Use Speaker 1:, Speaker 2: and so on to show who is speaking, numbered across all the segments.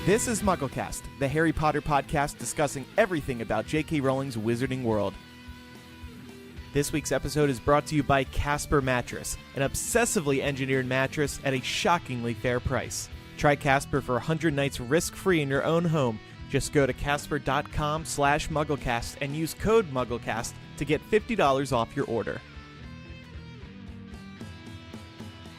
Speaker 1: This is MuggleCast, the Harry Potter podcast discussing everything about J.K. Rowling's wizarding world. This week's episode is brought to you by Casper Mattress, an obsessively engineered mattress at a shockingly fair price. Try Casper for 100 nights risk-free in your own home. Just go to casper.com/MuggleCast and use code MuggleCast to get $50 off your order.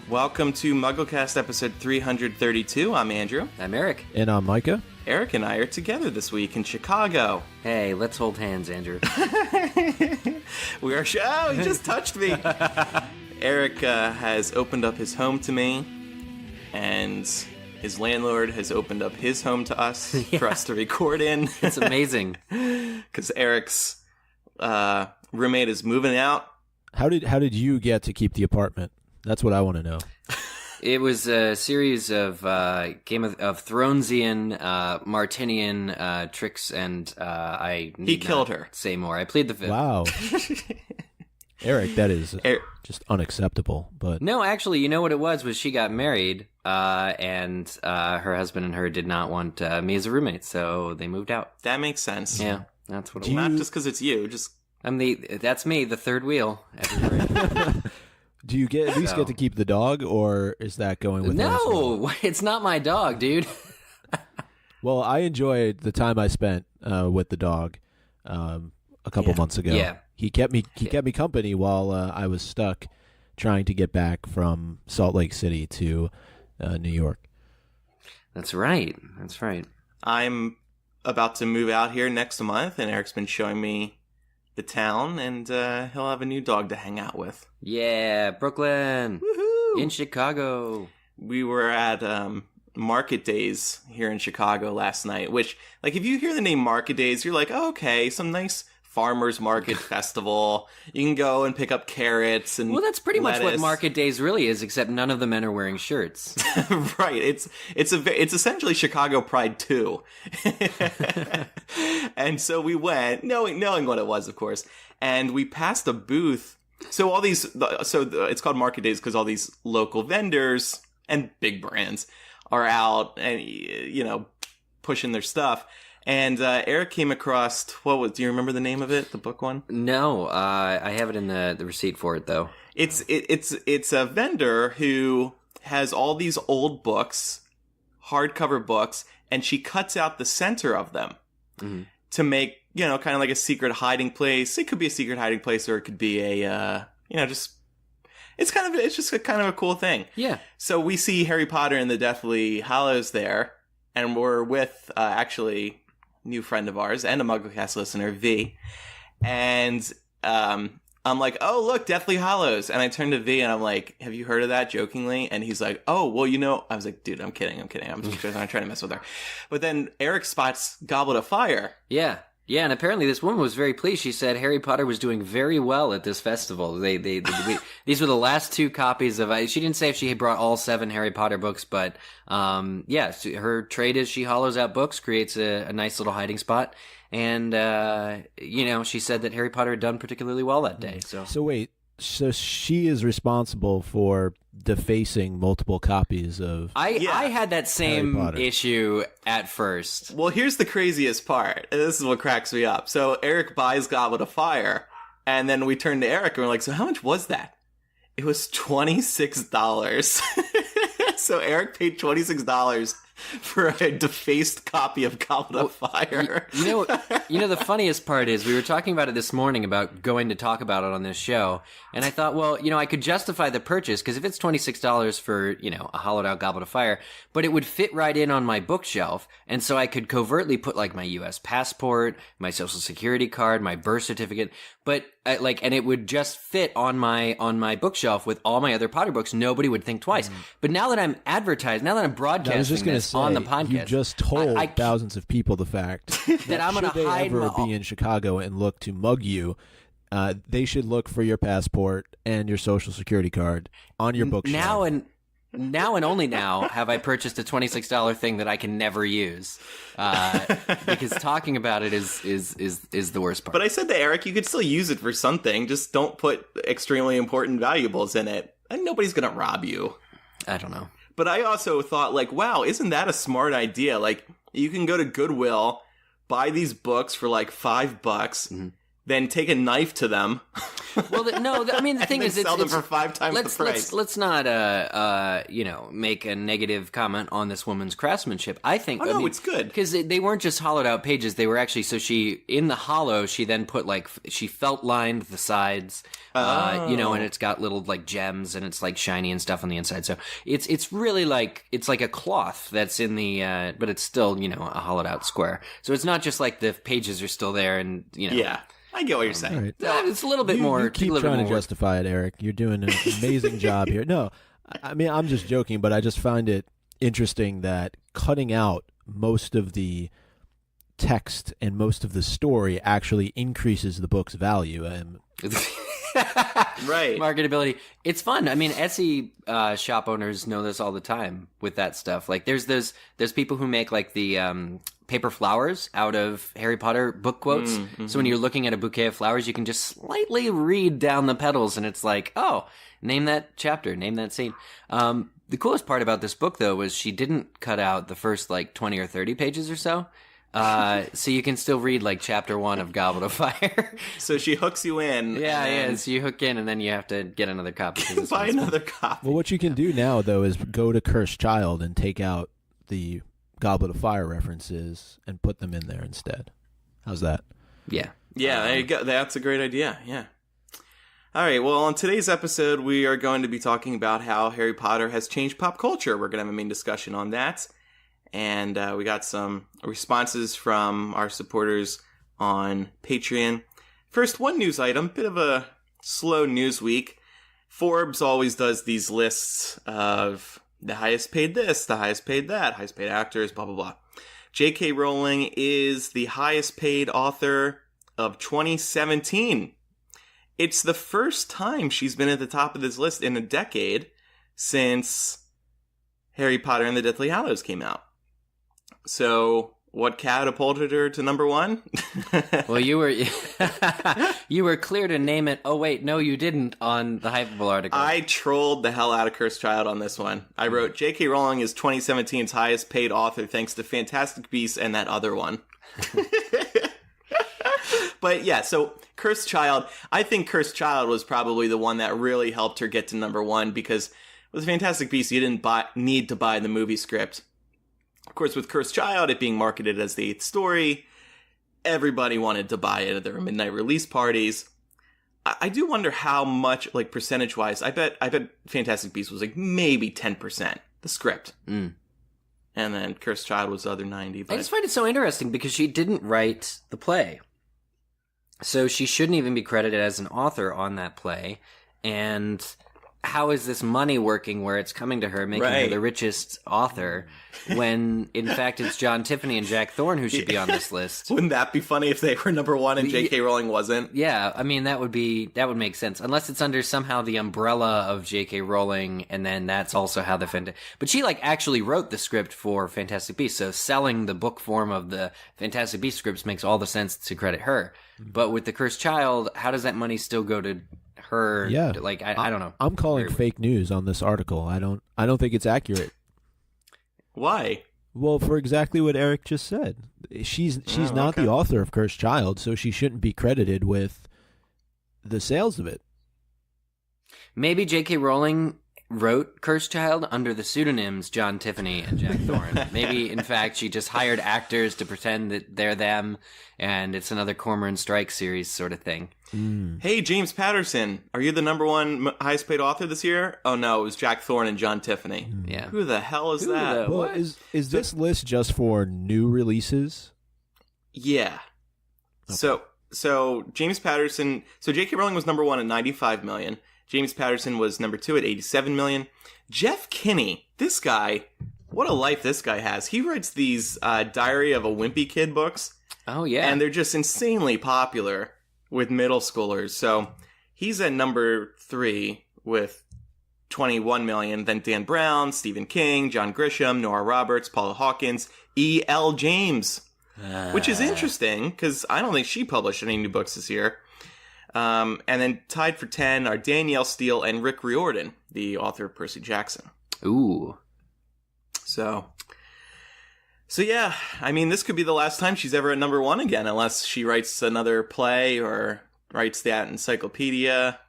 Speaker 1: Welcome to MuggleCast episode 332. I'm Andrew.
Speaker 2: I'm Eric.
Speaker 3: And I'm Micah.
Speaker 1: Eric and I are together this week in Chicago.
Speaker 2: Hey, let's hold hands, Andrew.
Speaker 1: We are... Oh, he just touched me. Eric has opened up his home to me, and his landlord has opened up his home to us for us to record in.
Speaker 2: It's amazing.
Speaker 1: Because Eric's roommate is moving out.
Speaker 3: How did you get to keep the apartment? That's what I want to know.
Speaker 2: It was a series of Game of Thronesian, Martinian tricks, and I need
Speaker 1: He killed
Speaker 2: not
Speaker 1: her.
Speaker 2: Say more. I plead the fifth.
Speaker 3: Wow. Eric, that is just unacceptable. But
Speaker 2: no, actually, you know what it was she got married, and her husband and her did not want me as a roommate, so they moved out.
Speaker 1: That makes sense.
Speaker 2: Yeah, that's what it was.
Speaker 1: Not just because it's you, just...
Speaker 2: That's me, the third wheel everywhere.
Speaker 3: do you at least get to keep the dog, or is that going with her as well?
Speaker 2: No, it's not my dog, dude.
Speaker 3: Well, I enjoyed the time I spent with the dog a couple months ago.
Speaker 2: Yeah.
Speaker 3: He kept me company while I was stuck trying to get back from Salt Lake City to New York.
Speaker 2: That's right.
Speaker 1: I'm about to move out here next month, and Eric's been showing me the town, and he'll have a new dog to hang out with.
Speaker 2: Yeah, Brooklyn.
Speaker 1: Woohoo!
Speaker 2: In Chicago.
Speaker 1: We were at Market Days here in Chicago last night, which, like, if you hear the name Market Days, you're like, oh, okay, some nice farmers market festival. You can go and pick up carrots and
Speaker 2: well, that's pretty
Speaker 1: lettuce.
Speaker 2: much what Market Days really is, except none of the men are wearing shirts.
Speaker 1: Right. It's essentially Chicago Pride 2. And so we went, knowing what it was, of course, and we passed a booth. So it's called Market Days because all these local vendors and big brands are out and, pushing their stuff. And Eric came across, do you remember the name of it, the book one?
Speaker 2: No, I have it in the receipt for it, though.
Speaker 1: It's a vendor who has all these old books, hardcover books, and she cuts out the center of them to make, kind of like a secret hiding place. It could be a secret hiding place, or it could be a, it's just kind of a cool thing.
Speaker 2: Yeah.
Speaker 1: So we see Harry Potter and the Deathly Hallows there, and we're with, actually, new friend of ours and a MuggleCast listener, V. And I'm like, oh, look, Deathly Hallows. And I turn to V and I'm like, have you heard of that? Jokingly. And he's like, oh, well, I was like, dude, I'm kidding. I'm just trying to mess with her. But then Eric spots Goblet of Fire.
Speaker 2: Yeah. Yeah, and apparently this woman was very pleased. She said Harry Potter was doing very well at this festival. These were the last two copies of... She didn't say if she had brought all 7 Harry Potter books, but her trade is she hollows out books, creates a nice little hiding spot, and, she said that Harry Potter had done particularly well that day.
Speaker 3: So wait, so she is responsible for defacing multiple copies of...
Speaker 2: I had that same issue at first.
Speaker 1: Well, here's the craziest part. This is what cracks me up. So Eric buys Goblet of Fire, and then we turn to Eric and we're like, so how much was that? It was $26. So Eric paid $26 for a defaced copy of Goblet of Fire.
Speaker 2: You know, the funniest part is we were talking about it this morning about going to talk about it on this show, and I thought, well, I could justify the purchase because if it's $26 for, a hollowed out Goblet of Fire, but it would fit right in on my bookshelf, and so I could covertly put like my U.S. passport, my social security card, my birth certificate, but and it would just fit on my bookshelf with all my other Potter books. Nobody would think twice. But now that I'm broadcasting this on the podcast,
Speaker 3: you just told thousands of people the fact
Speaker 2: that I'm going to hide.
Speaker 3: Should they ever be in Chicago and look to mug you, they should look for your passport and your social security card on your bookshelf.
Speaker 2: Now and only now have I purchased a $26 thing that I can never use, because talking about it is the worst part.
Speaker 1: But I said to Eric, you could still use it for something. Just don't put extremely important valuables in it, and nobody's gonna rob you.
Speaker 2: I don't know.
Speaker 1: But I also thought, like, wow, isn't that a smart idea? Like, You can go to Goodwill, buy these books for like $5, then take a knife to them.
Speaker 2: Well, I mean, the thing is,
Speaker 1: sell them for 5 times the price.
Speaker 2: Let's not, make a negative comment on this woman's craftsmanship. I think,
Speaker 1: it's good
Speaker 2: because they weren't just hollowed out pages. They were actually in the hollow. She then put she felt lined the sides, and it's got little like gems and it's like shiny and stuff on the inside. So it's really it's like a cloth that's in the, but it's still a hollowed out square. So it's not just like the pages are still there and
Speaker 1: Yeah. I get what you're saying.
Speaker 3: Right.
Speaker 2: It's a little bit more.
Speaker 3: You keep trying to justify it, Eric. You're doing an amazing job here. No, I mean, I'm just joking, but I just find it interesting that cutting out most of the text and most of the story actually increases the book's value.
Speaker 1: Right.
Speaker 2: Marketability. It's fun. I mean, Etsy shop owners know this all the time with that stuff. Like there's people who make like the paper flowers out of Harry Potter book quotes. So when you're looking at a bouquet of flowers, you can just slightly read down the petals and it's like, oh, name that chapter, name that scene. The coolest part about this book though was she didn't cut out the first like 20 or 30 pages or so. So you can still read like chapter 1 of Goblet of Fire.
Speaker 1: So she hooks you in.
Speaker 2: Yeah. So you hook in and then you have to get another copy.
Speaker 1: Buy another copy.
Speaker 3: Well, what you can do now though is go to Cursed Child and take out the Goblet of Fire references and put them in there instead. How's that?
Speaker 2: Yeah.
Speaker 1: Yeah, there you go. That's a great idea. Yeah. All right. Well, on today's episode, we are going to be talking about how Harry Potter has changed pop culture. We're going to have a main discussion on that. And we got some responses from our supporters on Patreon. First, one news item, bit of a slow news week. Forbes always does these lists of the highest paid this, the highest paid that, highest paid actors, blah, blah, blah. J.K. Rowling is the highest paid author of 2017. It's the first time she's been at the top of this list in a decade since Harry Potter and the Deathly Hallows came out. So, what catapulted her to number 1?
Speaker 2: Well, you were clear to name it. Oh wait, no, you didn't on the Hypable article.
Speaker 1: I trolled the hell out of Cursed Child on this one. I wrote, J.K. Rowling is 2017's highest paid author thanks to Fantastic Beasts and that other one. But yeah, so Cursed Child, I think Cursed Child was probably the one that really helped her get to number 1 because with Fantastic Beasts, you didn't need to buy the movie script. Of course, with Cursed Child, it being marketed as the 8th story, everybody wanted to buy it at their midnight release parties. I do wonder how much, like percentage-wise, I bet Fantastic Beasts was like maybe 10%, the script. And then Cursed Child was the other 90%. But
Speaker 2: I just find it so interesting because she didn't write the play. So she shouldn't even be credited as an author on that play. And how is this money working where it's coming to her, making her the richest author, when in fact it's John Tiffany and Jack Thorne who should be on this list?
Speaker 1: Wouldn't that be funny if they were number 1 and J.K. Rowling wasn't?
Speaker 2: Yeah, I mean that would make sense unless it's under somehow the umbrella of J.K. Rowling, and then that's also how but she like actually wrote the script for Fantastic Beasts, so selling the book form of the Fantastic Beasts scripts makes all the sense to credit her. But with the Cursed Child, how does that money still go to her?
Speaker 3: Yeah,
Speaker 2: like I don't know.
Speaker 3: I'm calling fake news on this article. I don't think it's accurate.
Speaker 1: Why?
Speaker 3: Well, for exactly what Eric just said. She's not the author of Cursed Child, so she shouldn't be credited with the sales of it.
Speaker 2: Maybe J.K. Rowling wrote Cursed Child under the pseudonyms John Tiffany and Jack Thorne. Maybe, in fact, she just hired actors to pretend that they're them, and it's another Cormoran Strike series sort of thing.
Speaker 1: Hey, James Patterson, are you the number 1 highest paid author this year? Oh no, it was Jack Thorne and John Tiffany.
Speaker 2: Yeah.
Speaker 1: Who the hell is that?
Speaker 3: Well, is this list just for new releases?
Speaker 1: Yeah. Okay. So James Patterson, so J.K. Rowling was number 1 at 95 million. James Patterson was number 2 at 87 million. Jeff Kinney, this guy, what a life this guy has. He writes these Diary of a Wimpy Kid books.
Speaker 2: Oh, yeah.
Speaker 1: And they're just insanely popular with middle schoolers. So he's at number 3 with 21 million. Then Dan Brown, Stephen King, John Grisham, Nora Roberts, Paula Hawkins, E.L. James. Which is interesting, because I don't think she published any new books this year. And then tied for 10 are Danielle Steele and Rick Riordan, the author of Percy Jackson.
Speaker 2: Ooh.
Speaker 1: So So yeah, I mean, this could be the last time she's ever at number one again, unless she writes another play or writes that encyclopedia.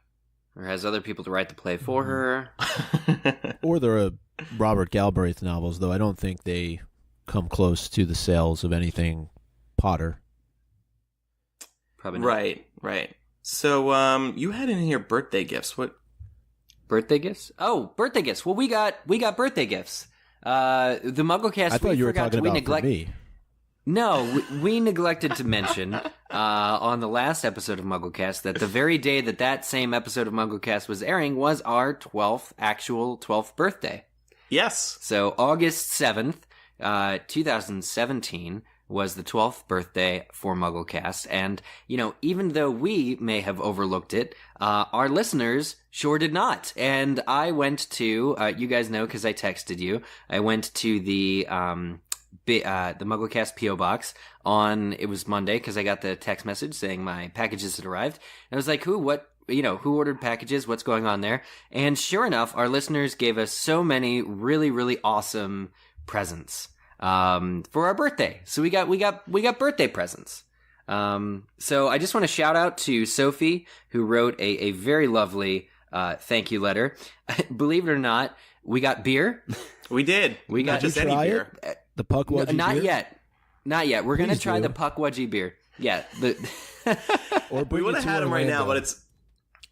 Speaker 2: Or has other people to write the play for her.
Speaker 3: Or the Robert Galbraith novels, though I don't think they come close to the sales of anything Potter.
Speaker 2: Probably not.
Speaker 1: Right. So, you had in here birthday gifts. What?
Speaker 2: Birthday gifts? Oh, birthday gifts. Well, we got birthday gifts. The MuggleCast.
Speaker 3: I thought you were talking about for me.
Speaker 2: No, we neglected to mention on the last episode of MuggleCast that the very day that same episode of MuggleCast was airing was our 12th birthday.
Speaker 1: Yes.
Speaker 2: So August 7th, 2017 was the 12th birthday for MuggleCast. And, even though we may have overlooked it, our listeners sure did not. And I went to, you guys know because I texted you, I went to the MuggleCast P.O. Box it was Monday because I got the text message saying my packages had arrived. And I was like, who ordered packages? What's going on there? And sure enough, our listeners gave us so many really, really awesome presents for our birthday. So we got birthday presents. So I just want to shout out to Sophie, who wrote a very lovely thank you letter. Believe it or not, we got beer.
Speaker 1: We did.
Speaker 2: We got
Speaker 1: just any beer.
Speaker 3: The Puckwudgie beer?
Speaker 2: Not yet. We're going to try
Speaker 3: do.
Speaker 2: the Puckwudgie beer. Yeah.
Speaker 1: We would have had them right now, but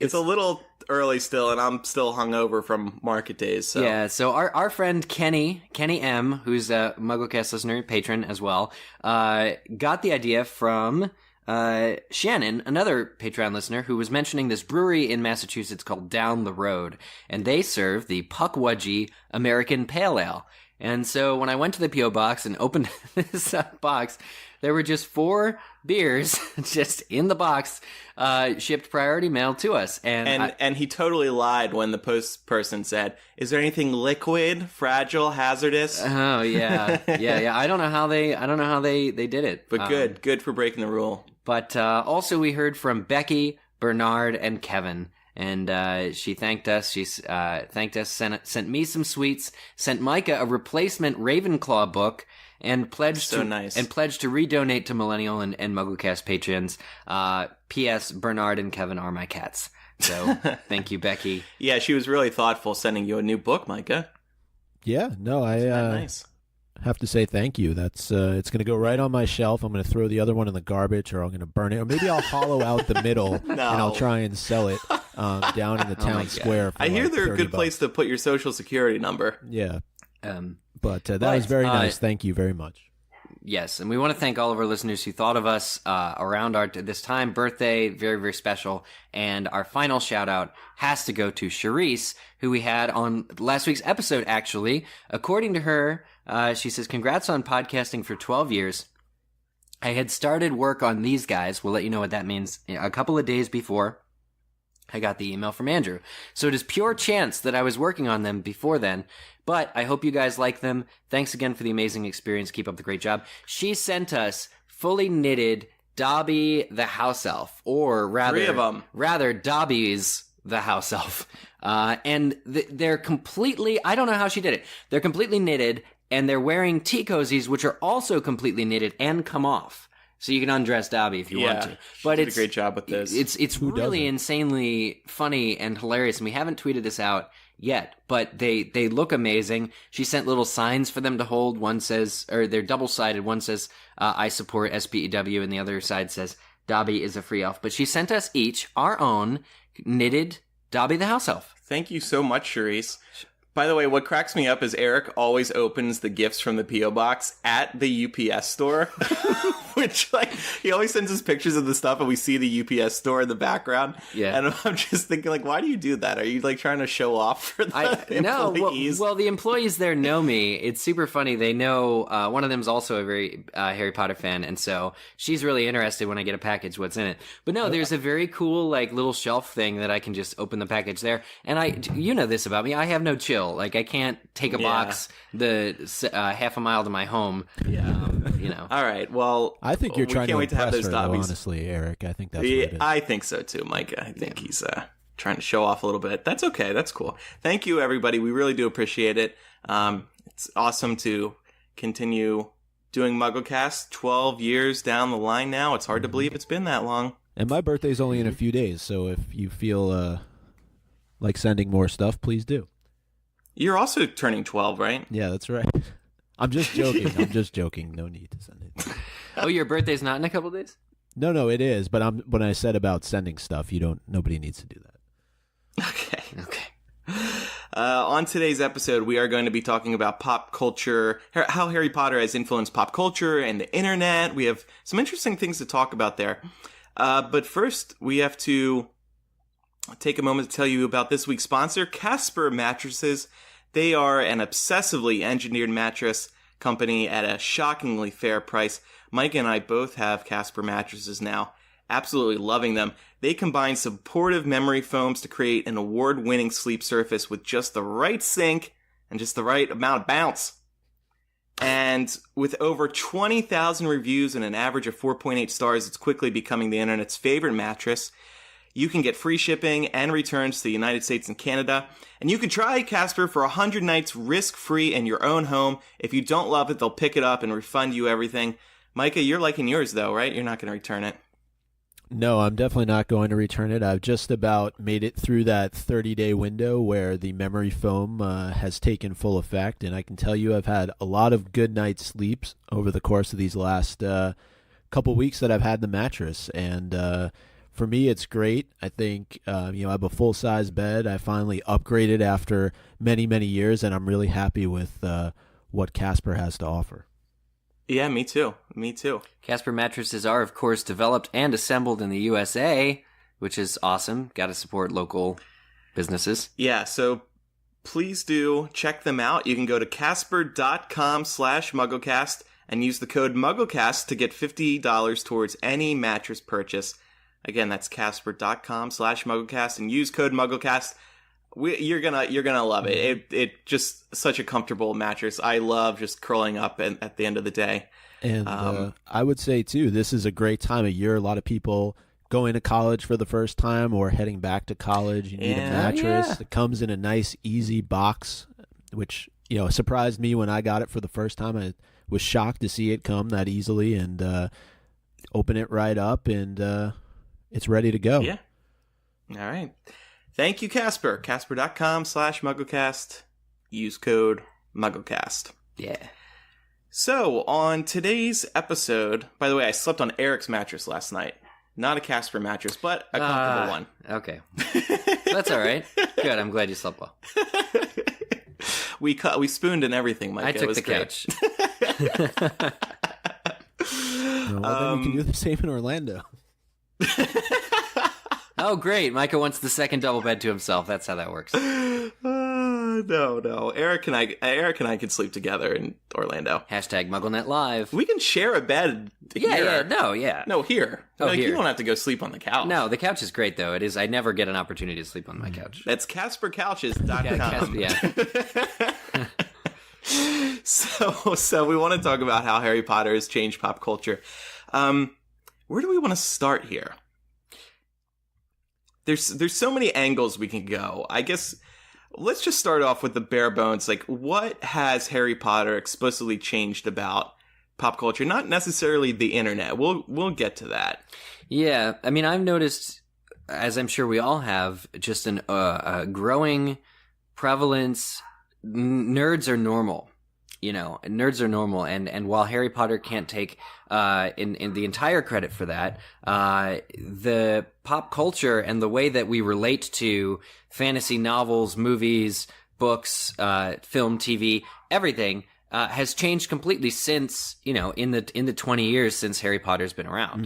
Speaker 1: it's a little early still, and I'm still hungover from market days. So.
Speaker 2: Yeah, so our friend Kenny M., who's a MuggleCast listener, patron as well, got the idea from Shannon, another Patreon listener, who was mentioning this brewery in Massachusetts called Down the Road, and they serve the Puckwudgie American Pale Ale. And so when I went to the P.O. Box and opened this box, there were just 4 beers just in the box, shipped priority mail to us.
Speaker 1: And he totally lied when the post person said, "Is there anything liquid, fragile, hazardous?"
Speaker 2: Oh yeah, yeah. I don't know how they did it,
Speaker 1: but good for breaking the rule.
Speaker 2: But also we heard from Becky, Bernard, and Kevin. And she thanked us. She's thanked us, sent me some sweets, sent Micah a replacement Ravenclaw book, and pledged to redonate to Millennial and MuggleCast patrons. P.S. Bernard and Kevin are my cats. So thank you, Becky.
Speaker 1: Yeah, she was really thoughtful sending you a new book, Micah.
Speaker 3: Yeah, no,
Speaker 1: nice.
Speaker 3: Have to say thank you. That's it's going to go right on my shelf. I'm going to throw the other one in the garbage, or I'm going to burn it, or maybe I'll hollow out the middle and I'll try and sell it down in the town square. For
Speaker 1: I hear they're a good
Speaker 3: $30.
Speaker 1: place to put your social security number.
Speaker 3: Yeah, but that was very nice. Thank you very much.
Speaker 2: Yes, and we want to thank all of our listeners who thought of us around this time, birthday, very, very special. And our final shout out has to go to Charisse, who we had on last week's episode, actually. According to her, she says, "Congrats on podcasting for 12 years. I had started work on these guys. We'll let you know what that means. A couple of days before I got the email from Andrew. So it is pure chance that I was working on them before then. But I hope you guys like them. Thanks again for the amazing experience. Keep up the great job." She sent us fully knitted Dobby the House Elf, or rather,
Speaker 1: 3 of them.
Speaker 2: Rather, Dobby's the House Elf. And they're completely, I don't know how she did it. They're completely knitted, and they're wearing tea cozies, which are also completely knitted and come off. So you can undress Dobby if you want to. But
Speaker 1: did a great job with this.
Speaker 2: It's really insanely funny and hilarious, and we haven't tweeted this out yet, but they look amazing. She sent little signs for them to hold. One says, or they're double-sided. One says, "I support SPEW," and the other side says, "Dobby is a free elf." But she sent us each our own knitted Dobby the House Elf.
Speaker 1: Thank you so much, Charisse. By the way, what cracks me up is Eric always opens the gifts from the P.O. Box at the UPS store, which, he always sends us pictures of the stuff and we see the UPS store in the background. Yeah. And I'm just thinking, why do you do that? Are you, trying to show off for the employees?
Speaker 2: Well, the employees there know me. It's super funny. They know, one of them is also a very Harry Potter fan, and so she's really interested when I get a package what's in it. But no, there's a very cool, little shelf thing that I can just open the package there. And you know this about me, I have no chill. I can't take a box half a mile to my home.
Speaker 1: Yeah. All right. Well,
Speaker 3: I think you're trying to impress her, though, honestly, Eric. I think that's what it is.
Speaker 1: I think so too, Micah. I think he's trying to show off a little bit. That's okay. That's cool. Thank you, everybody. We really do appreciate it. It's awesome to continue doing MuggleCast 12 years down the line now. It's hard to believe it's been that long.
Speaker 3: And my birthday's only in a few days, so if you feel like sending more stuff, please do.
Speaker 1: You're also turning 12, right?
Speaker 3: Yeah, that's right. I'm just joking. I'm just joking. No need to send it.
Speaker 2: Oh, your birthday's not in a couple days?
Speaker 3: No, it is. But when I said about sending stuff, nobody needs to do that.
Speaker 1: Okay. On today's episode, we are going to be talking about pop culture, how Harry Potter has influenced pop culture and the internet. We have some interesting things to talk about there. But first, we have to take a moment to tell you about this week's sponsor, Casper Mattresses. They are an obsessively engineered mattress company at a shockingly fair price. Mike and I both have Casper mattresses now. Absolutely loving them. They combine supportive memory foams to create an award-winning sleep surface with just the right sink and just the right amount of bounce. And with over 20,000 reviews and an average of 4.8 stars, it's quickly becoming the internet's favorite mattress. You can get free shipping and returns to the United States and Canada. And you can try Casper for 100 nights risk-free in your own home. If you don't love it, they'll pick it up and refund you everything. Micah, you're liking yours though, right? You're not going to return it.
Speaker 3: No, I'm definitely not going to return it. I've just about made it through that 30-day window where the memory foam has taken full effect, and I can tell you I've had a lot of good night's sleeps over the course of these last couple weeks that I've had the mattress, and for me it's great. I think I have a full-size bed. I finally upgraded after many, many years, and I'm really happy with what Casper has to offer.
Speaker 1: Yeah, me too.
Speaker 2: Casper mattresses are, of course, developed and assembled in the USA, which is awesome. Got to support local businesses.
Speaker 1: Yeah, so please do check them out. You can go to casper.com/MuggleCast and use the code MuggleCast to get $50 towards any mattress purchase. Again, that's casper.com/MuggleCast and use code MuggleCast. You're gonna love it. It just such a comfortable mattress. I love just curling up at the end of the day.
Speaker 3: And I would say too, this is a great time of year. A lot of people going to college for the first time or heading back to college. You need a mattress.
Speaker 2: Yeah.
Speaker 3: It comes in a nice, easy box, which surprised me when I got it for the first time. I was shocked to see it come that easily, and open it right up, and it's ready to go.
Speaker 1: Yeah. All right. Thank you, Casper. Casper.com/MuggleCast. Use code MuggleCast.
Speaker 2: Yeah.
Speaker 1: So, on today's episode, by the way, I slept on Eric's mattress last night. Not a Casper mattress, but a comfortable one.
Speaker 2: Okay. That's all right. Good. I'm glad you slept well.
Speaker 1: We spooned and everything, Mike.
Speaker 2: I took the
Speaker 1: great.
Speaker 2: couch.
Speaker 3: Well, then you can do the same in Orlando.
Speaker 2: Oh, great. Micah wants the second double bed to himself. That's how that works.
Speaker 1: No. Eric and I can sleep together in Orlando.
Speaker 2: Hashtag MuggleNet Live.
Speaker 1: We can share a bed here. No, here.
Speaker 2: Oh, here.
Speaker 1: You don't have to go sleep on the couch.
Speaker 2: No, the couch is great, though. It is. I never get an opportunity to sleep on my couch.
Speaker 1: That's CasperCouches.com. So we want to talk about how Harry Potter has changed pop culture. Where do we want to start here? There's so many angles we can go. I guess let's just start off with the bare bones. Like, what has Harry Potter explicitly changed about pop culture? Not necessarily the internet. We'll get to that.
Speaker 2: Yeah, I mean, I've noticed, as I'm sure we all have, just a growing prevalence. Nerds are normal. Nerds are normal, and while Harry Potter can't take in the entire credit for that, the pop culture and the way that we relate to fantasy novels, movies, books, film, TV, everything has changed completely since in the 20 years since Harry Potter's been around.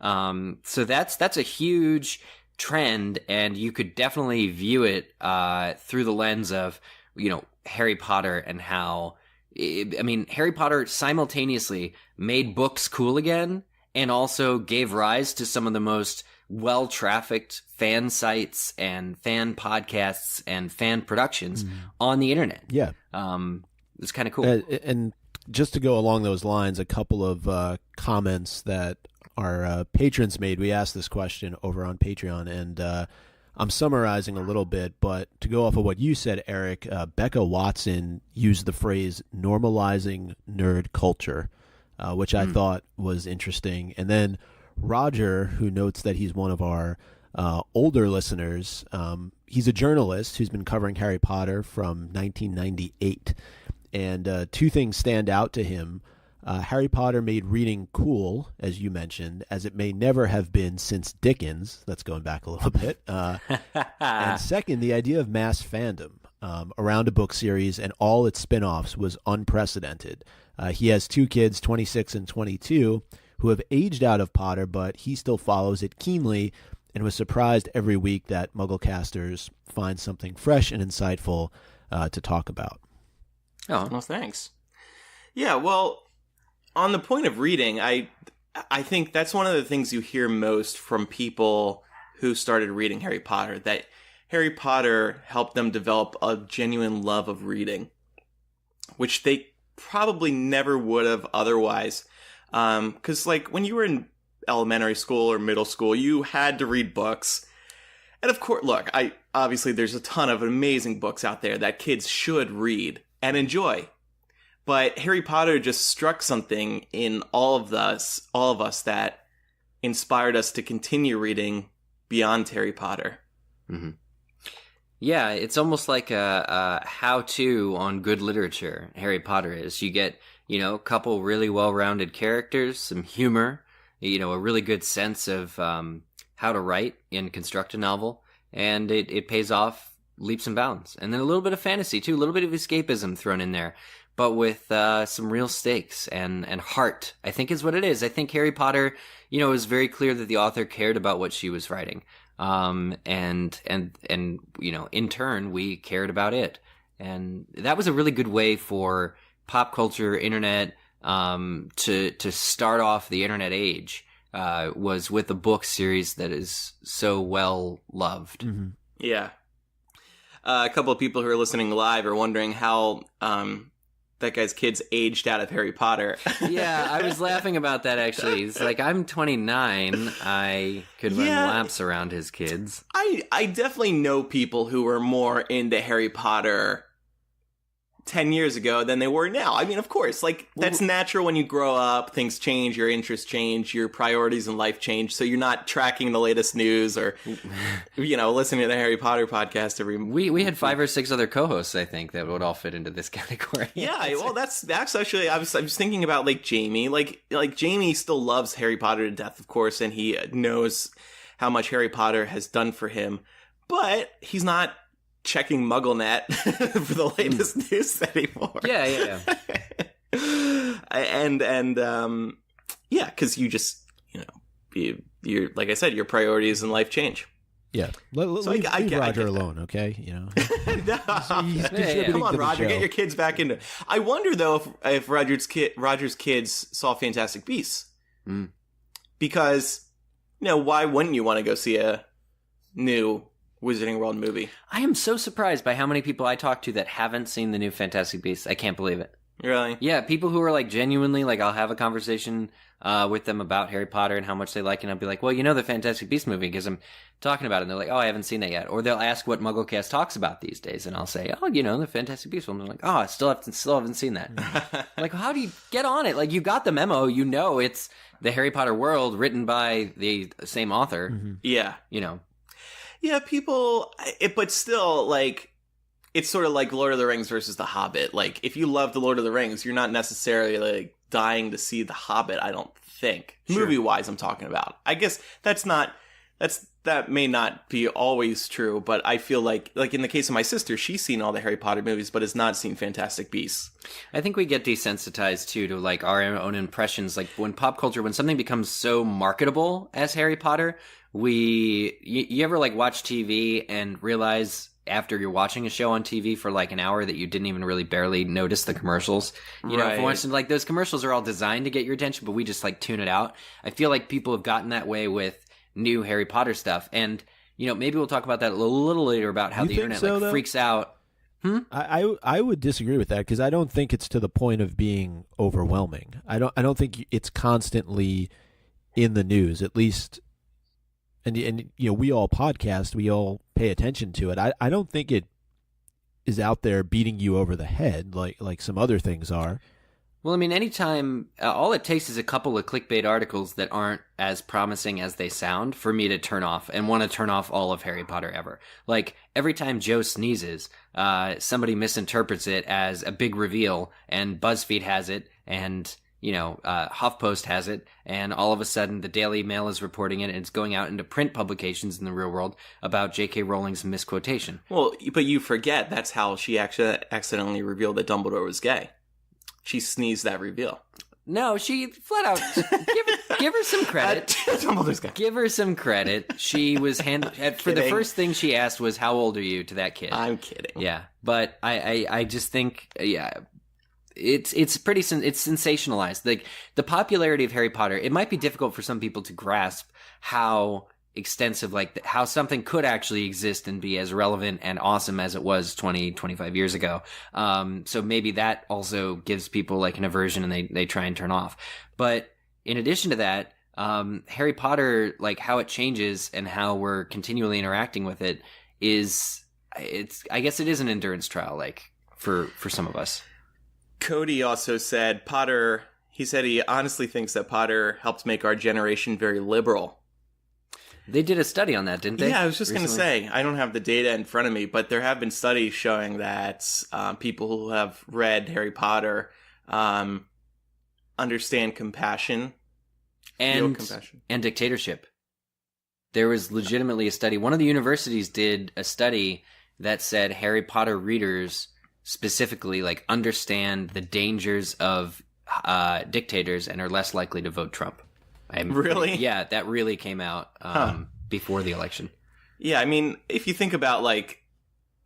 Speaker 1: Mm-hmm.
Speaker 2: So that's a huge trend, and you could definitely view it through the lens of Harry Potter and how. I mean, Harry Potter simultaneously made books cool again and also gave rise to some of the most well-trafficked fan sites and fan podcasts and fan productions on the internet.
Speaker 3: Yeah.
Speaker 2: It's kind of cool.
Speaker 3: And just to go along those lines, a couple of comments that our patrons made. We asked this question over on Patreon, and I'm summarizing a little bit, but to go off of what you said, Eric, Becca Watson used the phrase normalizing nerd culture. which I thought was interesting. And then Roger, who notes that he's one of our older listeners, he's a journalist who's been covering Harry Potter from 1998. And two things stand out to him. Harry Potter made reading cool, as you mentioned, as it may never have been since Dickens. That's going back a little bit. And second, the idea of mass fandom around a book series and all its spin-offs was unprecedented. He has two kids, 26 and 22, who have aged out of Potter, but he still follows it keenly and was surprised every week that MuggleCasters find something fresh and insightful to talk about.
Speaker 1: Oh, well, thanks. Yeah, well, on the point of reading, I think that's one of the things you hear most from people who started reading Harry Potter, that Harry Potter helped them develop a genuine love of reading, which they probably never would have otherwise. Because, like, when you were in elementary school or middle school, you had to read books. And of course, look, obviously there's a ton of amazing books out there that kids should read and enjoy. But Harry Potter just struck something in all of us that inspired us to continue reading beyond Harry Potter.
Speaker 2: Mm-hmm. Yeah, it's almost like a how-to on good literature. Harry Potter is. You get, a couple really well-rounded characters, some humor, a really good sense of how to write and construct a novel, and it pays off leaps and bounds. And then a little bit of fantasy, too, a little bit of escapism thrown in there, but with some real stakes and heart, I think is what it is. I think Harry Potter, it was very clear that the author cared about what she was writing. And in turn, we cared about it. And that was a really good way for pop culture, internet, to start off the internet age, was with a book series that is so well loved.
Speaker 3: Mm-hmm.
Speaker 1: Yeah. A couple of people who are listening live are wondering how, that guy's kids aged out of Harry Potter.
Speaker 2: Yeah, I was laughing about that, actually. It's like, I'm 29. I could run laps around his kids.
Speaker 1: I definitely know people who were more into Harry Potter 10 years ago than they were now. I mean, of course, like, that's natural when you grow up. Things change, your interests change, your priorities in life change. So you're not tracking the latest news or, listening to the Harry Potter podcast every
Speaker 2: We had 5 or 6 other co-hosts, I think, that would all fit into this category.
Speaker 1: Yeah, well, that's actually, I was thinking about, like, Jamie. Like Jamie still loves Harry Potter to death, of course, and he knows how much Harry Potter has done for him. But he's not checking MuggleNet for the latest news anymore.
Speaker 2: Yeah.
Speaker 1: and because you just, you're, like I said, your priorities in life change.
Speaker 3: Yeah, leave Roger alone, okay?
Speaker 1: Come on, Roger, get your kids back into it. I wonder though if Roger's kids saw Fantastic Beasts, because why wouldn't you want to go see a new Wizarding World movie?
Speaker 2: I am so surprised by how many people I talk to that haven't seen the new Fantastic Beasts. I can't believe it.
Speaker 1: Really?
Speaker 2: Yeah, people who are like genuinely, like, I'll have a conversation with them about Harry Potter and how much they like it, and I'll be like, well, the Fantastic Beasts movie, because I'm talking about it, and they're like, oh, I haven't seen that yet. Or they'll ask what MuggleCast talks about these days, and I'll say, oh, the Fantastic Beasts one. And they're like, oh, I still haven't seen that. I'm like, well, how do you get on it? Like, you got the memo, it's the Harry Potter world written by the same author.
Speaker 3: Mm-hmm.
Speaker 1: Yeah. Yeah, people, but still, like, it's sort of like Lord of the Rings versus The Hobbit. Like, if you love The Lord of the Rings, you're not necessarily, like, dying to see The Hobbit, I don't think. Sure. Movie-wise, I'm talking about. I guess that may not be always true, but I feel like in the case of my sister, she's seen all the Harry Potter movies, but has not seen Fantastic Beasts.
Speaker 2: I think we get desensitized, too, to, like, our own impressions. Like, when something becomes so marketable as Harry Potter, you ever, like, watch TV and realize after you're watching a show on TV for like an hour that you didn't even really barely notice the commercials? For instance, like, those commercials are all designed to get your attention, but we just, like, tune it out. I feel like people have gotten that way with new Harry Potter stuff, and maybe we'll talk about that a little later about how the internet freaks out.
Speaker 3: I would disagree with that, because I don't think it's to the point of being overwhelming. I don't think it's constantly in the news, at least. And we all podcast, we all pay attention to it. I don't think it is out there beating you over the head like some other things are.
Speaker 2: Well, I mean, anytime, all it takes is a couple of clickbait articles that aren't as promising as they sound for me to turn off and want to turn off all of Harry Potter ever. Like, every time Joe sneezes, somebody misinterprets it as a big reveal, and BuzzFeed has it, and, HuffPost has it, and all of a sudden the Daily Mail is reporting it, and it's going out into print publications in the real world about J.K. Rowling's misquotation.
Speaker 1: Well, but you forget that's how she actually accidentally revealed that Dumbledore was gay. She sneezed that reveal.
Speaker 2: No, she flat out give her some credit.
Speaker 1: Dumbledore's gay.
Speaker 2: Give her some credit. She was for the first thing she asked was, "How old are you?" to that kid.
Speaker 1: I'm kidding.
Speaker 2: Yeah, but I just think it's pretty it's sensationalized. Like, the popularity of Harry Potter, it might be difficult for some people to grasp how extensive, like, how something could actually exist and be as relevant and awesome as it was 25 years ago. So maybe that also gives people like an aversion, and they try and turn off. But in addition to that, Harry Potter, like, how it changes and how we're continually interacting with it I guess it is an endurance trial, like, for some of us.
Speaker 1: Cody also said he said he honestly thinks that Potter helped make our generation very liberal.
Speaker 2: They did a study on that, didn't they?
Speaker 1: Yeah, I was just going to say, I don't have the data in front of me, but there have been studies showing that people who have read Harry Potter understand compassion.
Speaker 2: And
Speaker 1: compassion.
Speaker 2: And dictatorship. There was legitimately a study. One of the universities did a study that said Harry Potter readers specifically, like, understand the dangers of dictators and are less likely to vote Trump.
Speaker 1: Really?
Speaker 2: Yeah, that really came out before the election.
Speaker 1: Yeah, I mean, if you think about, like,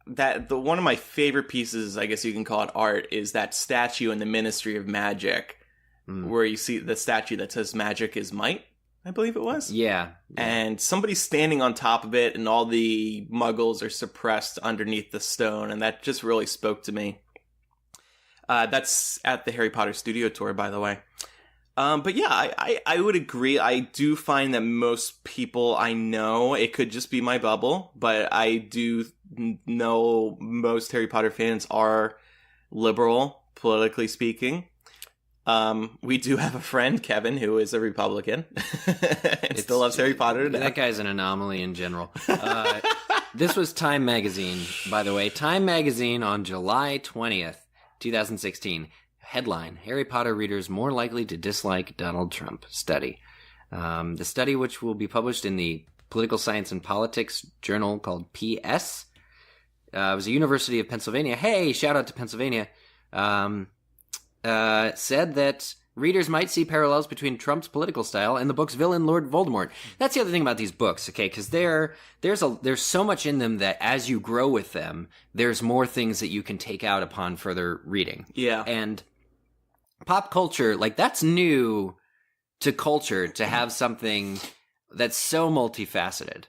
Speaker 1: that, one of my favorite pieces, I guess you can call it art, is that statue in the Ministry of Magic, where you see the statue that says "Magic is might," I believe it was.
Speaker 2: Yeah.
Speaker 1: And somebody's standing on top of it, and all the muggles are suppressed underneath the stone, and that just really spoke to me. That's at the Harry Potter studio tour, by the way. But yeah, I would agree. I do find that most people I know, it could just be my bubble, but I do know most Harry Potter fans are liberal, politically speaking. We do have a friend, Kevin, who is a Republican and still loves Harry Potter.
Speaker 2: That guy's an anomaly in general. This was Time Magazine, by the way. Time Magazine on July 20th, 2016. Headline: Harry Potter readers more likely to dislike Donald Trump study. The study, which will be published in the Political Science and Politics journal called PS, was a University of Pennsylvania. Hey, shout out to Pennsylvania. Said that readers might see parallels between Trump's political style and the book's villain, Lord Voldemort. That's the other thing about these books, okay? Because there's so much in them that as you grow with them, there's more things that you can take out upon further reading.
Speaker 1: Yeah.
Speaker 2: And pop culture, like, that's new to culture to have something that's so multifaceted.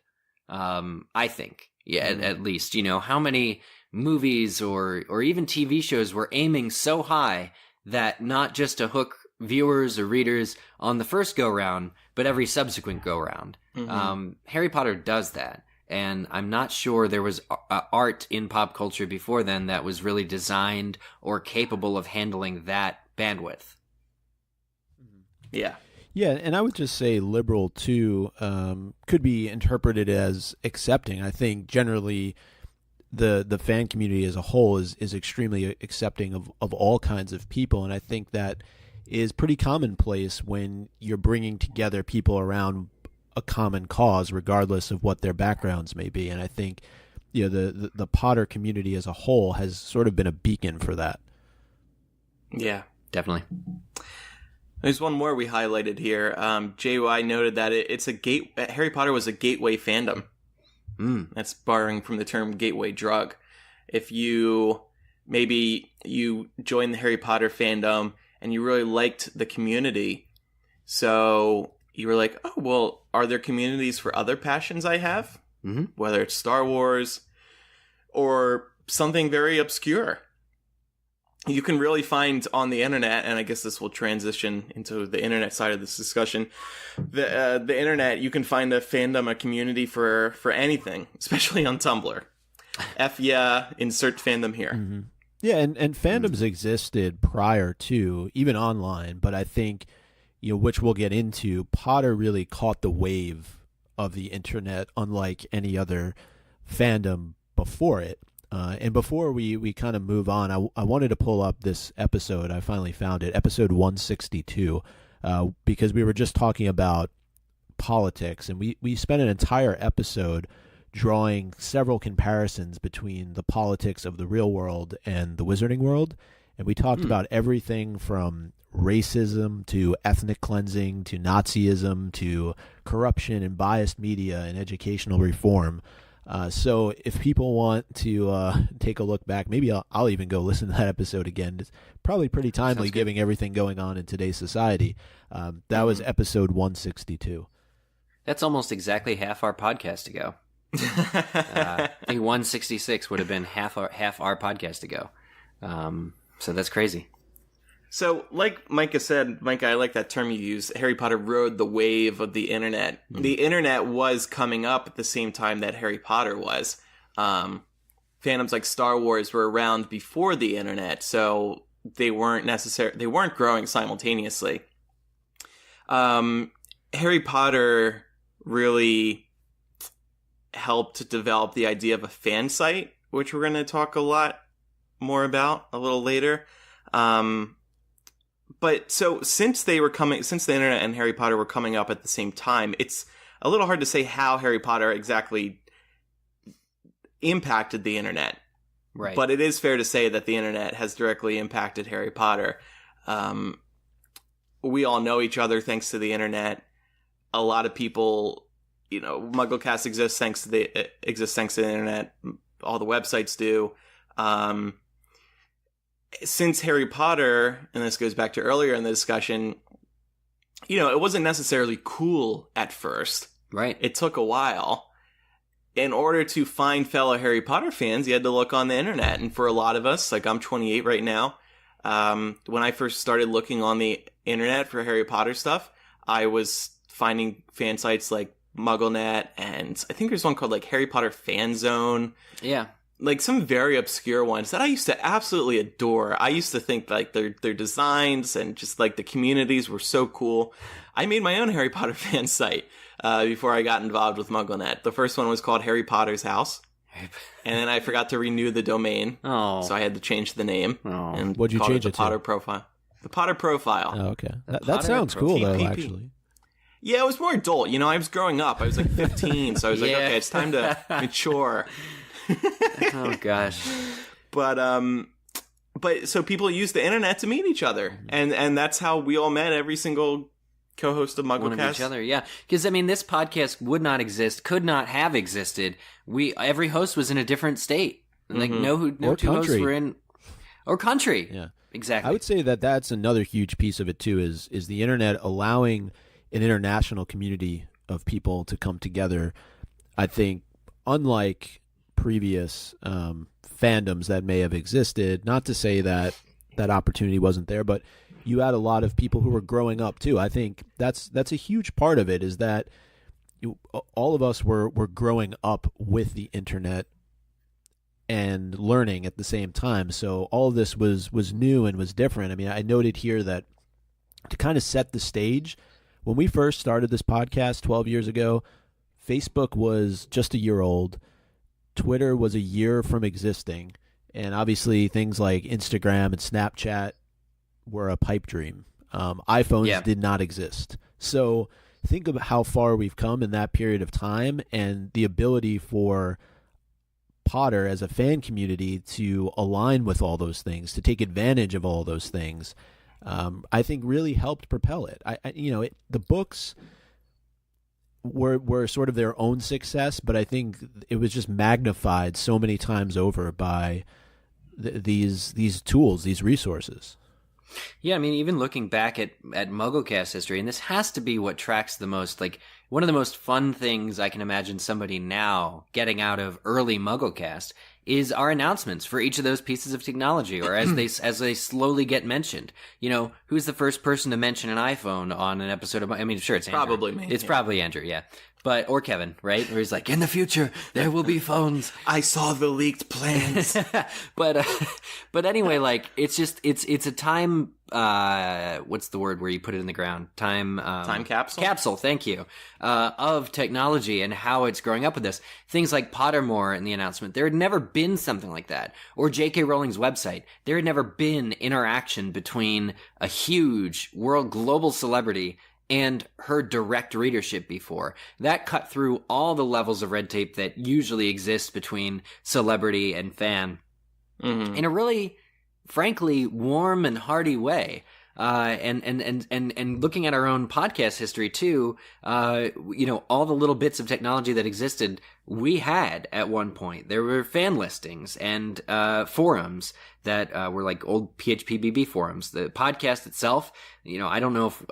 Speaker 2: I think, yeah, at least, how many movies or even TV shows were aiming so high that not just to hook viewers or readers on the first go-round, but every subsequent go-round. Harry Potter does that, and I'm not sure there was art in pop culture before then that was really designed or capable of handling that bandwidth.
Speaker 1: Yeah.
Speaker 3: Yeah, and I would just say liberal, too, could be interpreted as accepting. I think generally the fan community as a whole is extremely accepting of all kinds of people, and I think that is pretty commonplace when you're bringing together people around a common cause, regardless of what their backgrounds may be. And I think the Potter community as a whole has sort of been a beacon for that.
Speaker 1: Yeah,
Speaker 2: definitely.
Speaker 1: There's one more we highlighted here. JY noted that Harry Potter was a gateway fandom. That's borrowing from the term gateway drug. If you joined the Harry Potter fandom and you really liked the community, so you were like, oh, well, are there communities for other passions I have? Mm-hmm. Whether it's Star Wars or something very obscure. You can really find on the internet, and I guess this will transition into the internet side of this discussion, the internet, you can find a fandom, a community for anything, especially on Tumblr. Insert fandom here.
Speaker 3: Mm-hmm. Yeah, and fandoms existed prior to, even online, but I think, which we'll get into, Potter really caught the wave of the internet unlike any other fandom before it. And before we kind of move on, I wanted to pull up this episode. I finally found it, episode 162, because we were just talking about politics, and we spent an entire episode drawing several comparisons between the politics of the real world and the wizarding world. And we talked about everything from racism to ethnic cleansing to Nazism to corruption and biased media and educational reform. So if people want to take a look back, maybe I'll even go listen to that episode again. It's probably pretty timely given everything going on in today's society. That was episode 162.
Speaker 2: That's almost exactly half our podcast ago. I think 166 would have been half our podcast ago. So that's crazy.
Speaker 1: So, like Micah said, Micah, I like that term you used. Harry Potter rode the wave of the internet. The internet was coming up at the same time that Harry Potter was. Fandoms like Star Wars were around before the internet, so they weren't growing simultaneously. Harry Potter really helped develop the idea of a fan site, which we're going to talk a lot more about a little later. But so since the internet and Harry Potter were coming up at the same time, it's a little hard to say how Harry Potter exactly impacted the internet.
Speaker 2: Right.
Speaker 1: But it is fair to say that the internet has directly impacted Harry Potter. We all know each other thanks to the internet. A lot of people, MuggleCast exists thanks to the internet. All the websites do. Since Harry Potter, and this goes back to earlier in the discussion, it wasn't necessarily cool at first.
Speaker 2: Right.
Speaker 1: It took a while. In order to find fellow Harry Potter fans, you had to look on the internet. And for a lot of us, like I'm 28 right now, when I first started looking on the internet for Harry Potter stuff, I was finding fan sites like MuggleNet, and I think there's one called like Harry Potter Fan Zone.
Speaker 2: Yeah. Like
Speaker 1: some very obscure ones that I used to absolutely adore. I used to think like their designs and just like the communities were so cool. I made my own Harry Potter fan site before I got involved with MuggleNet. The first one was called Harry Potter's House. And then I forgot to renew the domain.
Speaker 2: Oh.
Speaker 1: So I had to change the name.
Speaker 2: Oh.
Speaker 1: And
Speaker 3: what'd you change it to?
Speaker 1: Potter Profile. The Potter Profile.
Speaker 3: Oh, okay. That sounds cool, though,
Speaker 1: PPP.
Speaker 3: actually.
Speaker 1: Yeah, it was more adult. I was growing up. I was like 15, so I was like, okay, it's time to mature.
Speaker 2: Oh gosh.
Speaker 1: But so people use the internet to meet each other, and that's how we all met. Every single co-host of MuggleCast.
Speaker 2: One of each other, yeah. Because this podcast would not exist, could not have existed. Every host was in a different state. Like no two hosts were in, or country.
Speaker 3: Yeah,
Speaker 2: exactly.
Speaker 3: I would say that's another huge piece of it too. Is the internet allowing an international community of people to come together? I think, unlike previous fandoms that may have existed, not to say that opportunity wasn't there, but you had a lot of people who were growing up too. I think that's a huge part of it, is that all of us were growing up with the internet and learning at the same time. So all of this was new and was different. I mean, I noted here that to kind of set the stage, when we first started this podcast 12 years ago, Facebook was just a year old. Twitter was a year from existing, and obviously things like Instagram and Snapchat were a pipe dream. iPhones did not exist. So think of how far we've come in that period of time, and the ability for Potter as a fan community to align with all those things, to take advantage of all those things, I think really helped propel it. The books were sort of their own success, but I think it was just magnified so many times over by these tools, these resources.
Speaker 2: Yeah, I mean, even looking back at MuggleCast history, and this has to be what tracks the most, like one of the most fun things I can imagine somebody now getting out of early MuggleCast is our announcements for each of those pieces of technology, or as they slowly get mentioned. Who's the first person to mention an iPhone on an episode of? I mean, sure, it's Andrew.
Speaker 1: Probably me.
Speaker 2: It's probably Andrew, yeah. or Kevin, right? Where he's like, in the future, there will be phones.
Speaker 1: I saw the leaked plans.
Speaker 2: But anyway, like, it's a time, what's the word where you put it in the ground? Time
Speaker 1: capsule?
Speaker 2: Capsule, thank you. Of technology and how it's growing up with this. Things like Pottermore in the announcement. There had never been something like that. Or J.K. Rowling's website. There had never been interaction between a huge global celebrity and her direct readership before. That cut through all the levels of red tape that usually exists between celebrity and fan in a really, frankly, warm and hearty way. And looking at our own podcast history too, all the little bits of technology that existed, we had at one point. There were fan listings and forums that were like old phpBB forums. The podcast itself, I don't know if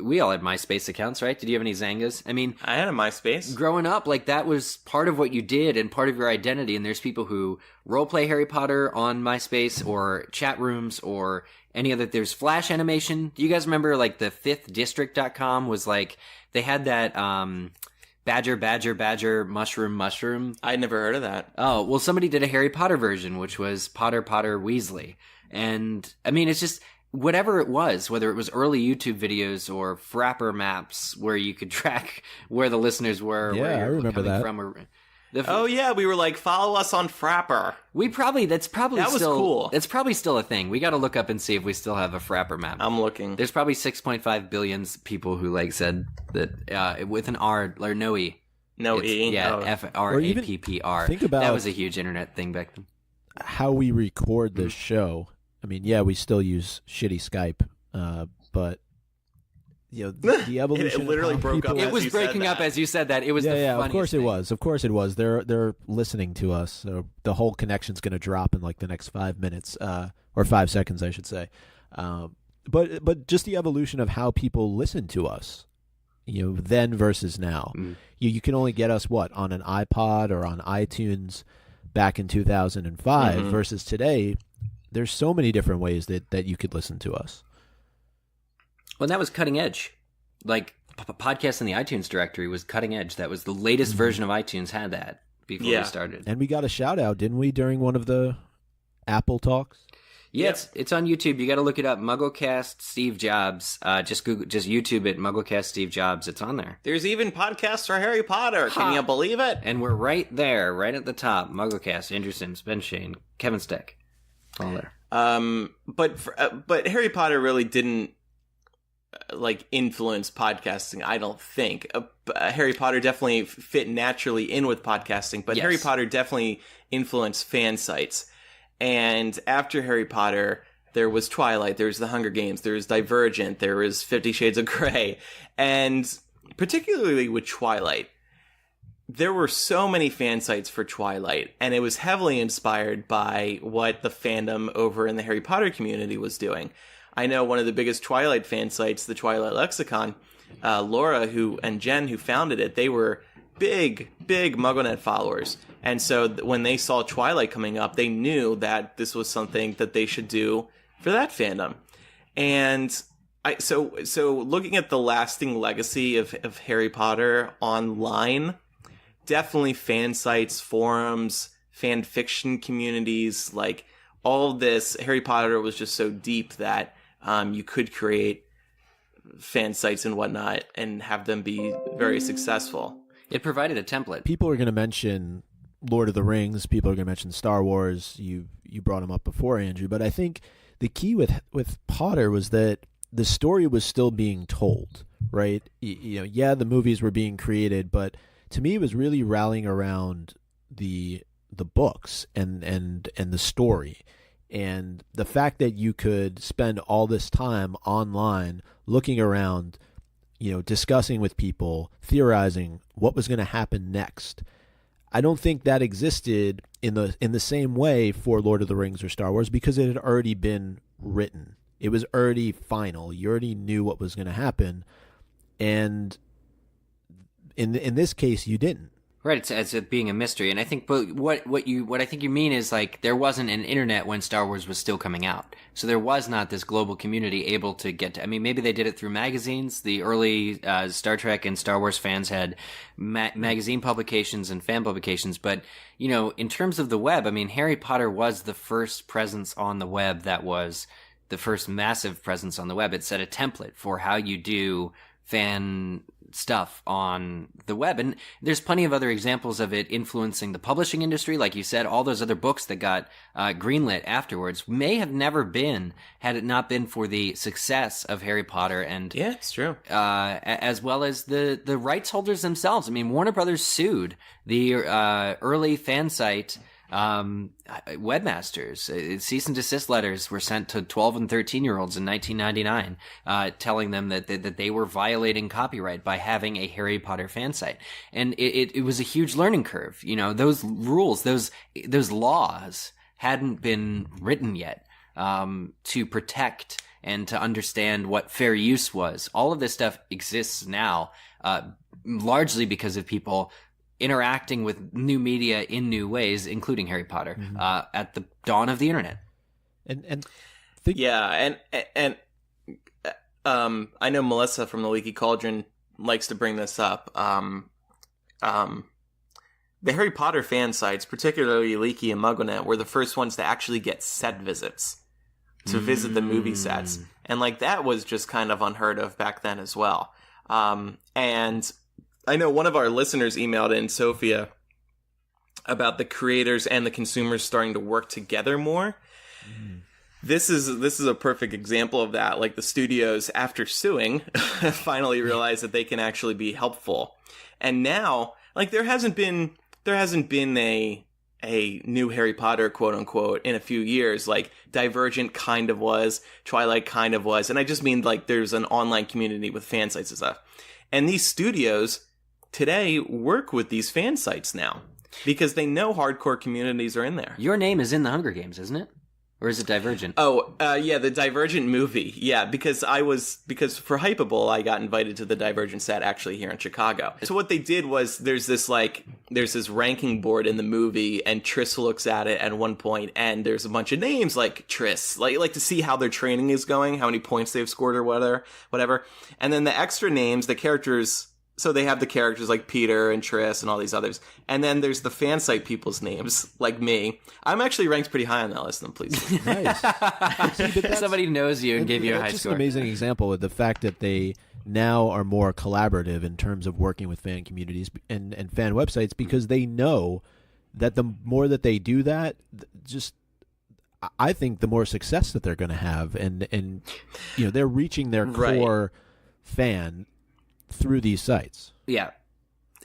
Speaker 2: we all had MySpace accounts, right? Did you have any Zangas? I mean,
Speaker 1: I had a MySpace.
Speaker 2: Growing up, like, that was part of what you did and part of your identity. And there's people who roleplay Harry Potter on MySpace or chat rooms or any other. There's Flash animation. Do you guys remember, like, the 5thdistrict.com was like, they had that badger, mushroom.
Speaker 1: I'd never heard of that.
Speaker 2: Oh, well, somebody did a Harry Potter version, which was Potter Weasley. And, I mean, it's just, whatever it was, whether it was early YouTube videos or FRAPR maps where you could track where the listeners were,
Speaker 3: yeah,
Speaker 2: where you're
Speaker 3: I remember
Speaker 2: coming
Speaker 3: that.
Speaker 2: from.
Speaker 1: Oh yeah, we were like, follow us on FRAPR.
Speaker 2: That was
Speaker 1: cool.
Speaker 2: That's probably still a thing. We got to look up and see if we still have a FRAPR map.
Speaker 1: I'm looking.
Speaker 2: There's probably 6.5 billion people who like said that with an R or no E.
Speaker 1: No E.
Speaker 2: Yeah,
Speaker 1: oh.
Speaker 2: FRAPPR.
Speaker 3: Think about
Speaker 2: that was a huge internet thing back then.
Speaker 3: how we record this show. I mean, yeah, we still use shitty Skype, but the evolution.
Speaker 1: It literally
Speaker 3: of how
Speaker 1: broke up.
Speaker 3: people-
Speaker 2: It was breaking up as you said that. It was the
Speaker 3: yeah.
Speaker 2: funniest
Speaker 3: Of course
Speaker 2: thing.
Speaker 3: it was. Of course it was. They're listening to us, so the whole connection's going to drop in like the next 5 minutes, or 5 seconds, I should say. But just the evolution of how people listen to us, then versus now. You can only get us on an iPod or on iTunes back in 2005 versus today. There's so many different ways that you could listen to us.
Speaker 2: Well, that was cutting edge. Like, podcast in the iTunes directory was cutting edge. That was the latest version of iTunes had that before we started.
Speaker 3: And we got a shout out, didn't we, during one of the Apple talks?
Speaker 2: Yeah, it's on YouTube. You got to look it up. MuggleCast Steve Jobs. Just YouTube it. MuggleCast Steve Jobs. It's on there.
Speaker 1: There's even podcasts for Harry Potter. Can you believe it?
Speaker 2: And we're right there, right at the top. MuggleCast, Andrew Sims, Ben Shane, Kevin Steck. All there.
Speaker 1: But Harry Potter really didn't influence podcasting, I don't think. Harry Potter definitely fit naturally in with podcasting, but Harry Potter definitely influenced Fansites. And after Harry Potter, there was Twilight, there was The Hunger Games, there was Divergent, there was 50 Shades of Grey. And particularly with Twilight, there were so many fan sites for Twilight, and it was heavily inspired by what the fandom over in the Harry Potter community was doing. I know one of the biggest Twilight fan sites, the Twilight Lexicon, Laura and Jen, who founded it, they were big MuggleNet followers. And so when they saw Twilight coming up, they knew that this was something that they should do for that fandom. And so looking at the lasting legacy of Harry Potter online, definitely fan sites, forums, fan fiction communities, like all of this, Harry Potter was just so deep that you could create fan sites and whatnot and have them be very successsul.
Speaker 2: It provided a template.
Speaker 3: People are going to mention Lord of the Rings. People are going to mention Star Wars. You brought them up before, Andrew. But I think the key with Potter was that the story was still being told, right? The movies were being created, but to me, it was really rallying around the books and the story. And the fact that you could spend all this time online looking around, discussing with people, theorizing what was going to happen next. I don't think that existed in the same way for Lord of the Rings or Star Wars because it had already been written. It was already final. You already knew what was going to happen. And in this case, you didn't.
Speaker 2: Right, it's it being a mystery, and I think, but what I think you mean is like there wasn't an internet when Star Wars was still coming out, so there was not this global community able to get to. I mean, maybe they did it through magazines. The early Star Trek and Star Wars fans had magazine publications and fan publications, but in terms of the web, I mean, Harry Potter was the first presence on the web that was the first massive presence on the web. It set a template for how you do fan stuff on the web, and there's plenty of other examples of it influencing the publishing industry. Like you said, all those other books that got greenlit afterwards may have never been, had it not been for the success of Harry Potter, and
Speaker 1: yeah, it's true,
Speaker 2: as well as the rights holders themselves. I mean, Warner Brothers sued the early Fansite webmasters. Cease and desist letters were sent to 12 and 13-year-olds in 1999, telling them that they were violating copyright by having a Harry Potter fan site. And it was a huge learning curve. Those rules, those laws hadn't been written yet, to protect and to understand what fair use was. All of this stuff exists now, largely because of people interacting with new media in new ways, including Harry Potter, at the dawn of the internet.
Speaker 3: And
Speaker 1: I know Melissa from the Leaky Cauldron likes to bring this up. The Harry Potter fan sites, particularly Leaky and MuggleNet, were the first ones to actually get set visits to visit the movie sets, and that was just kind of unheard of back then as well. And I know one of our listeners emailed in, Sophia, about the creators and the consumers starting to work together more. This is a perfect example of that. Like, the studios, after suing, finally realized that they can actually be helpful. And now, there hasn't been a new Harry Potter, quote unquote, in a few years. Like, Divergent kind of was, Twilight kind of was, and I just mean there's an online community with fan sites and stuff. And these studios today work with these fan sites now because they know hardcore communities are in there.
Speaker 2: Your name is in the Hunger Games, isn't it? Or is it Divergent?
Speaker 1: Oh, yeah, the Divergent movie. Yeah, because for Hypable, I got invited to the Divergent set actually here in Chicago. So what they did was there's this ranking board in the movie, and Triss looks at it at one point, and there's a bunch of names like Triss, like to see how their training is going, how many points they've scored or whatever. And then the extra names, the characters. So they have the characters like Peter and Triss and all these others. And then there's the fan site people's names, like me. I'm actually ranked pretty high on that list, and please.
Speaker 3: Nice.
Speaker 2: Somebody knows you and gave you a high score.
Speaker 3: That's just an amazing example of the fact that they now are more collaborative in terms of working with fan communities and fan websites, because they know that the more that they do that, I think the more success that they're going to have. And they're reaching their core fan through these sites.
Speaker 2: Yeah.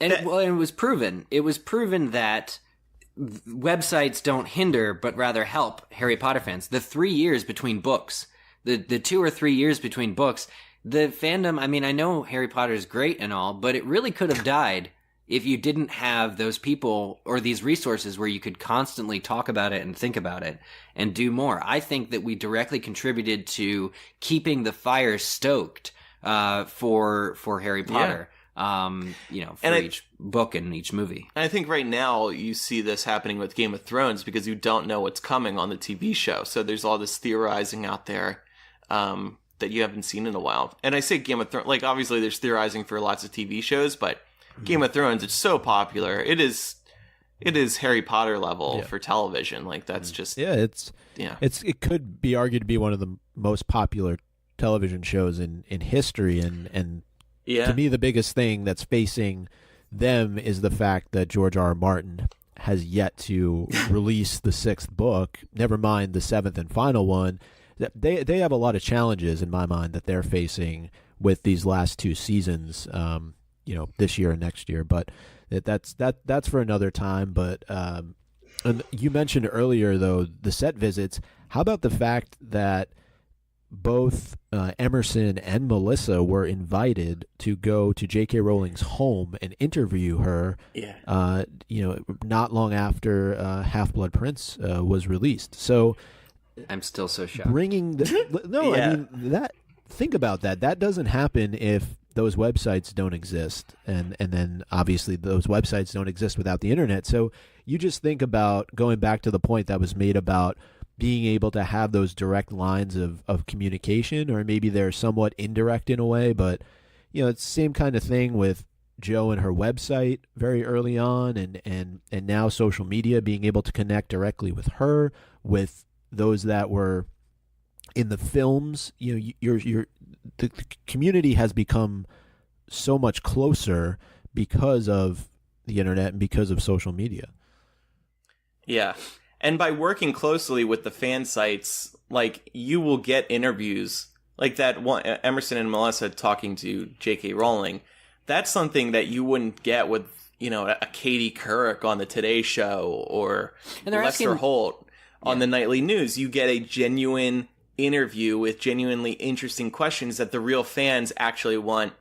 Speaker 2: And it was proven. It was proven that websites don't hinder, but rather help Harry Potter fans. The 3 years between books, the 2 or 3 years between books, the fandom, I mean, I know Harry Potter is great and all, but it really could have died if you didn't have those people or these resources where you could constantly talk about it and think about it and do more. I think that we directly contributed to keeping the fire stoked for Harry Potter, each book and each movie.
Speaker 1: And I think right now you see this happening with Game of Thrones because you don't know what's coming on the TV show. So there's all this theorizing out there that you haven't seen in a while. And I say Game of Thrones, obviously there's theorizing for lots of TV shows, but Game of Thrones, it's so popular. It is Harry Potter level for television. That's just...
Speaker 3: It could be argued to be one of the most popular television shows in history, and to me the biggest thing that's facing them is the fact that George R.R. Martin has yet to release the 6th book, never mind the 7th and final one. They have a lot of challenges in my mind that they're facing with these last 2 seasons, this year and next year, but that's for another time. But and you mentioned earlier though the set visits. How about the fact that both Emerson and Melissa were invited to go to J.K. Rowling's home and interview her. Not long after Half-Blood Prince was released. So
Speaker 2: I'm still so shocked.
Speaker 3: Bringing I mean that. Think about that. That doesn't happen if those websites don't exist, and then obviously those websites don't exist without the internet. So you just think about going back to the point that was made about being able to have those direct lines of communication, or maybe they're somewhat indirect in a way, but it's the same kind of thing with Jo and her website very early on, and now social media, being able to connect directly with her, with those that were in the films. The community has become so much closer because of the internet and because of social media.
Speaker 1: Yeah. And by working closely with the fan sites, like, you will get interviews like that one, Emerson and Melissa talking to J.K. Rowling. That's something that you wouldn't get with, a Katie Couric on the Today Show or Lester Holt on the nightly news. You get a genuine interview with genuinely interesting questions that the real fans actually want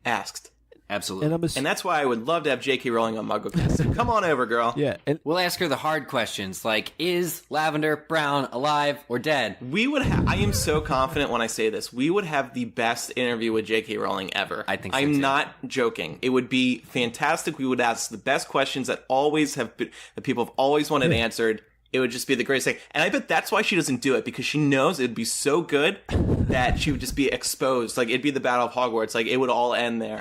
Speaker 1: asked.
Speaker 2: Absolutely.
Speaker 1: And that's why I would love to have J.K. Rowling on MuggleCast. So come on over, girl.
Speaker 3: Yeah. And
Speaker 2: we'll ask her the hard questions, like, is Lavender Brown alive or dead?
Speaker 1: We would I am so confident when I say this. We would have the best interview with J.K. Rowling ever.
Speaker 2: I think so,
Speaker 1: I'm
Speaker 2: too.
Speaker 1: not joking. It would be fantastic. We would ask the best questions that that people have always wanted answered. It would just be the greatest thing. And I bet that's why she doesn't do it, because she knows it would be so good that she would just be exposed. Like, it'd be the Battle of Hogwarts. Like, it would all end there.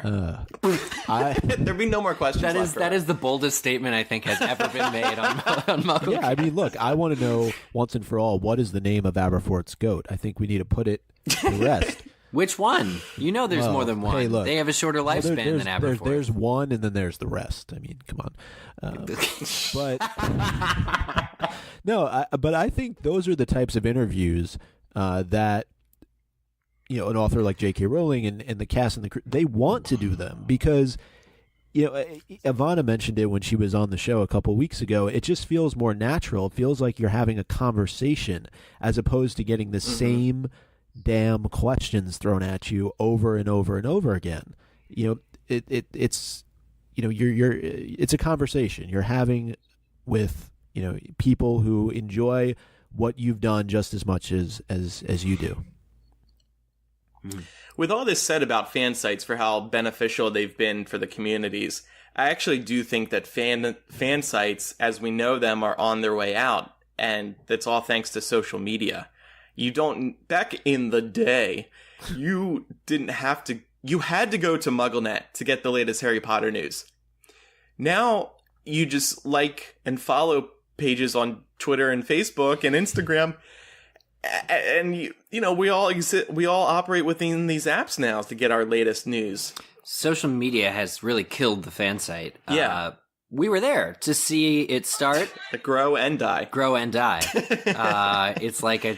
Speaker 1: There'd be no more questions left.
Speaker 2: That is the boldest statement I think has ever been made on MuggleCast.
Speaker 3: Yeah, I mean, look, I want to know once and for all, what is the name of Aberforth's goat? I think we need to put it to rest.
Speaker 2: Which one? There's more than one.
Speaker 3: Hey, look,
Speaker 2: they have a shorter lifespan than Aberforth.
Speaker 3: There's one, and then there's the rest. I mean, come on. But no, but I think those are the types of interviews that an author like J.K. Rowling and the cast and the crew, they want to do them, because Ivana mentioned it when she was on the show a couple weeks ago. It just feels more natural. It feels like you're having a conversation as opposed to getting the same damn questions thrown at you over and over and over again. It's it's a conversation you're having with people who enjoy what you've done just as much as you do.
Speaker 1: With all this said about fan sites for how beneficial they've been for the communities, I actually do think that fan sites, as we know them, are on their way out, and that's all thanks to social media. Back in the day, you had to go to MuggleNet to get the latest Harry Potter news. Now, you just like and follow pages on Twitter and Facebook and Instagram, and we all operate within these apps now to get our latest news.
Speaker 2: Social media has really killed the fan site.
Speaker 1: Yeah.
Speaker 2: We were there to see it start,
Speaker 1: grow and die.
Speaker 2: It's like a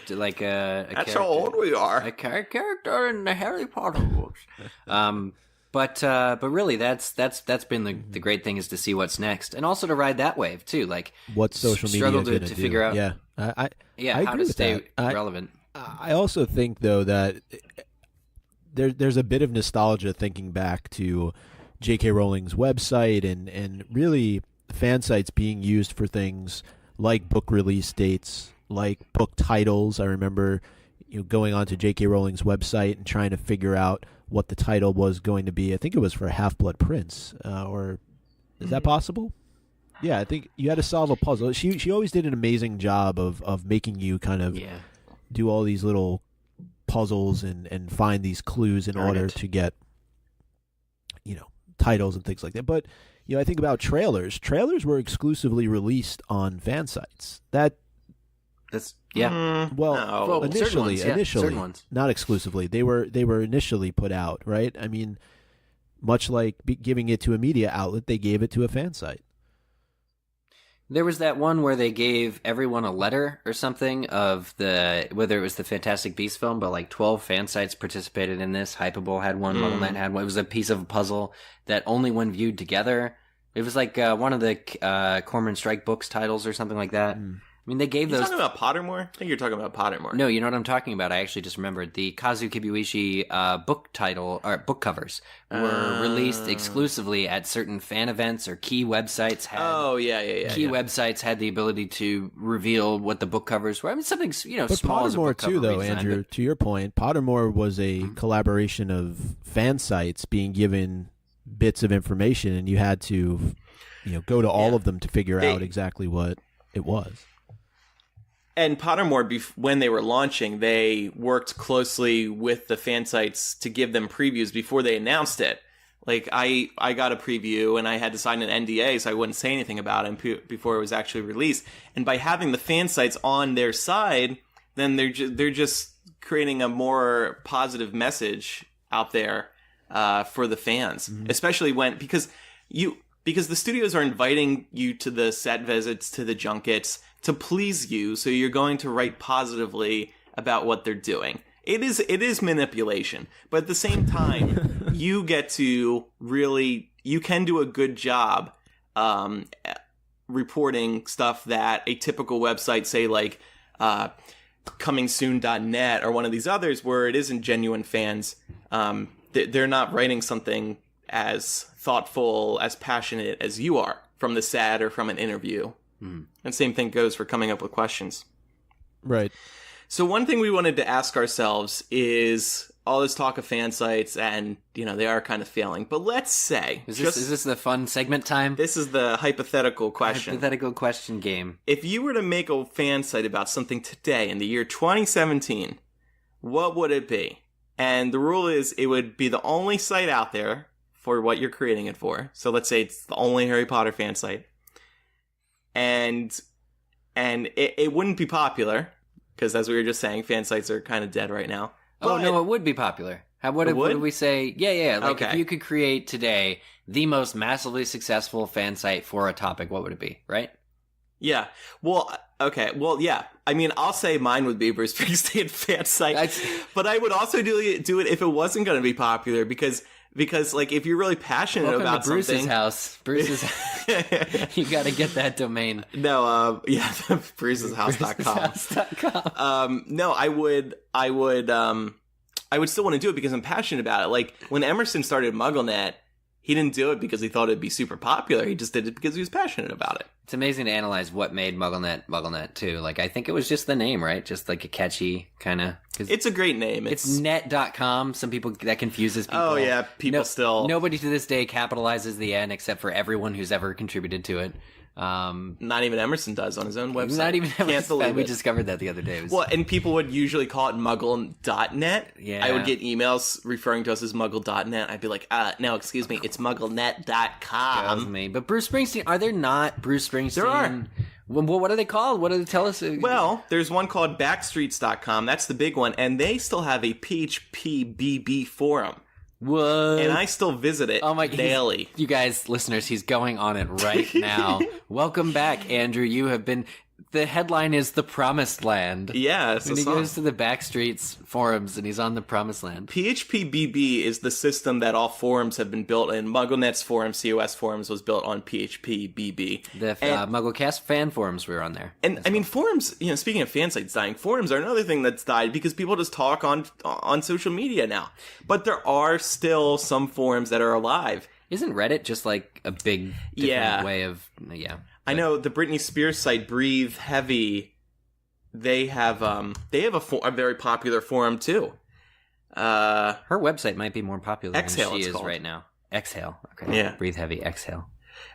Speaker 1: That's how old we are.
Speaker 2: A character in the Harry Potter books. But really, that's been the great thing, is to see what's next, and also to ride that wave too. Like,
Speaker 3: what social media
Speaker 2: struggle
Speaker 3: is going to do.
Speaker 2: figure out.
Speaker 3: Yeah, I
Speaker 2: how
Speaker 3: agree
Speaker 2: to
Speaker 3: with
Speaker 2: stay
Speaker 3: that.
Speaker 2: relevant.
Speaker 3: I also think, though, that there's a bit of nostalgia thinking back to J.K. Rowling's website and really fan sites being used for things like book release dates, like book titles. I remember going onto J.K. Rowling's website and trying to figure out what the title was going to be. I think it was for Half-Blood Prince, or is that possible? Yeah, I think you had to solve a puzzle. She always did an amazing job of making you kind of do all these little puzzles and find these clues in order to get titles and things like that. But I think about trailers. Trailers were exclusively released on fan sites. That's initially,
Speaker 2: certain ones.
Speaker 3: Not exclusively. They were initially put out, right? I mean, much like giving it to a media outlet, they gave it to a fan site.
Speaker 2: There was that one where they gave everyone a letter or something of whether it was the Fantastic Beasts film, but like 12 fan sites participated in this. Hypable had one, MuggleNet had one. It was a piece of a puzzle that only when viewed together. It was like one of the Cormoran Strike books titles or something like that. I mean, they gave
Speaker 1: You
Speaker 2: those...
Speaker 1: talking about Pottermore? I think you're talking about Pottermore.
Speaker 2: No, you know what I'm talking about. I actually just remembered the Kazu Kibuishi book covers were released exclusively at certain fan events or key websites. Key websites had the ability to reveal what the book covers were. I mean, something
Speaker 3: But
Speaker 2: small as a
Speaker 3: Pottermore
Speaker 2: book cover
Speaker 3: too, though,
Speaker 2: redesign,
Speaker 3: Andrew.
Speaker 2: but-
Speaker 3: To your point, Pottermore was a collaboration of fan sites being given bits of information, and you had to, go to all of them to figure out exactly what it was.
Speaker 1: And Pottermore, when they were launching, they worked closely with the fan sites to give them previews before they announced it. Like, I got a preview, and I had to sign an NDA, so I wouldn't say anything about it before it was actually released. And by having the fan sites on their side, then they're just creating a more positive message out there for the fans, especially because the studios are inviting you to the set visits, to the junkets, to please you, so you're going to write positively about what they're doing. It is manipulation, but at the same time, you get to you can do a good job reporting stuff that a typical website, say like comingsoon.net or one of these others, where it isn't genuine fans, they're not writing something as thoughtful, as passionate as you are from the set or from an interview. And same thing goes for coming up with questions.
Speaker 3: Right.
Speaker 1: So one thing we wanted to ask ourselves is all this talk of fan sites, and they are kind of failing. But let's say
Speaker 2: is this the fun segment time?
Speaker 1: This is the hypothetical question.
Speaker 2: Hypothetical question game.
Speaker 1: If you were to make a fan site about something today in the year 2017, what would it be? And the rule is it would be the only site out there for what you're creating it for. So let's say it's the only Harry Potter fan site. And it wouldn't be popular, because as we were just saying, fan sites are kind of dead right now.
Speaker 2: Oh, no, it would be popular. What did we say? Yeah. Like,
Speaker 1: okay.
Speaker 2: If you could create today the most massively successful fan site for a topic, what would it be, right?
Speaker 1: Yeah. Well, okay. Well, yeah. I mean, I'll say mine would be Bruce Springsteen fan site. But I would also do it if it wasn't going to be popular, because like, if you're really passionate
Speaker 2: Welcome
Speaker 1: about
Speaker 2: to Bruce's
Speaker 1: something,
Speaker 2: house. You got to get that domain.
Speaker 1: No, bruceshouse.com. No, I would still want to do it because I'm passionate about it. Like, when Emerson started MuggleNet, he didn't do it because he thought it'd be super popular. He just did it because he was passionate about it.
Speaker 2: It's amazing to analyze what made MuggleNet too. Like, I think it was just the name, right? Just like a catchy kind of...
Speaker 1: It's a great name.
Speaker 2: It's net.com. Some people, that confuses people.
Speaker 1: Oh, yeah. Still...
Speaker 2: Nobody to this day capitalizes the N except for everyone who's ever contributed to it.
Speaker 1: Not even Emerson does on his own website.
Speaker 2: Not even Emerson.
Speaker 1: Can't believe
Speaker 2: we
Speaker 1: it.
Speaker 2: discovered that the other day.
Speaker 1: Well, and people would usually call it muggle.net.
Speaker 2: Yeah.
Speaker 1: I would get emails referring to us as muggle.net. I'd be like, no, excuse me, it's mugglenet.com.
Speaker 2: That was me. But Bruce Springsteen, are there not Bruce Springsteen?
Speaker 1: There are.
Speaker 2: Well, what are they called? What do they tell us?
Speaker 1: Well, there's one called backstreets.com. That's the big one. And they still have a phpBB forum.
Speaker 2: What?
Speaker 1: And I still visit it daily.
Speaker 2: You guys, listeners, he's going on it right now. Welcome back, Andrew. You have been... The headline is The Promised Land.
Speaker 1: Yeah, it's
Speaker 2: and he goes to the Backstreets forums, and he's on the Promised Land.
Speaker 1: phpBB is the system that all forums have been built in. MuggleNet's forum, COS forums, was built on phpBB.
Speaker 2: The MuggleCast fan forums were on there.
Speaker 1: And I mean, forums, speaking of fan sites dying, forums are another thing that's died because people just talk on social media now. But there are still some forums that are alive.
Speaker 2: Isn't Reddit just like a big different way of... Yeah.
Speaker 1: I know the Britney Spears site, Breathe Heavy, they have a very popular forum too.
Speaker 2: Her website might be more popular
Speaker 1: Exhale,
Speaker 2: than she
Speaker 1: it's
Speaker 2: is
Speaker 1: called.
Speaker 2: right now. Exhale. Okay.
Speaker 1: Yeah.
Speaker 2: Breathe Heavy, Exhale.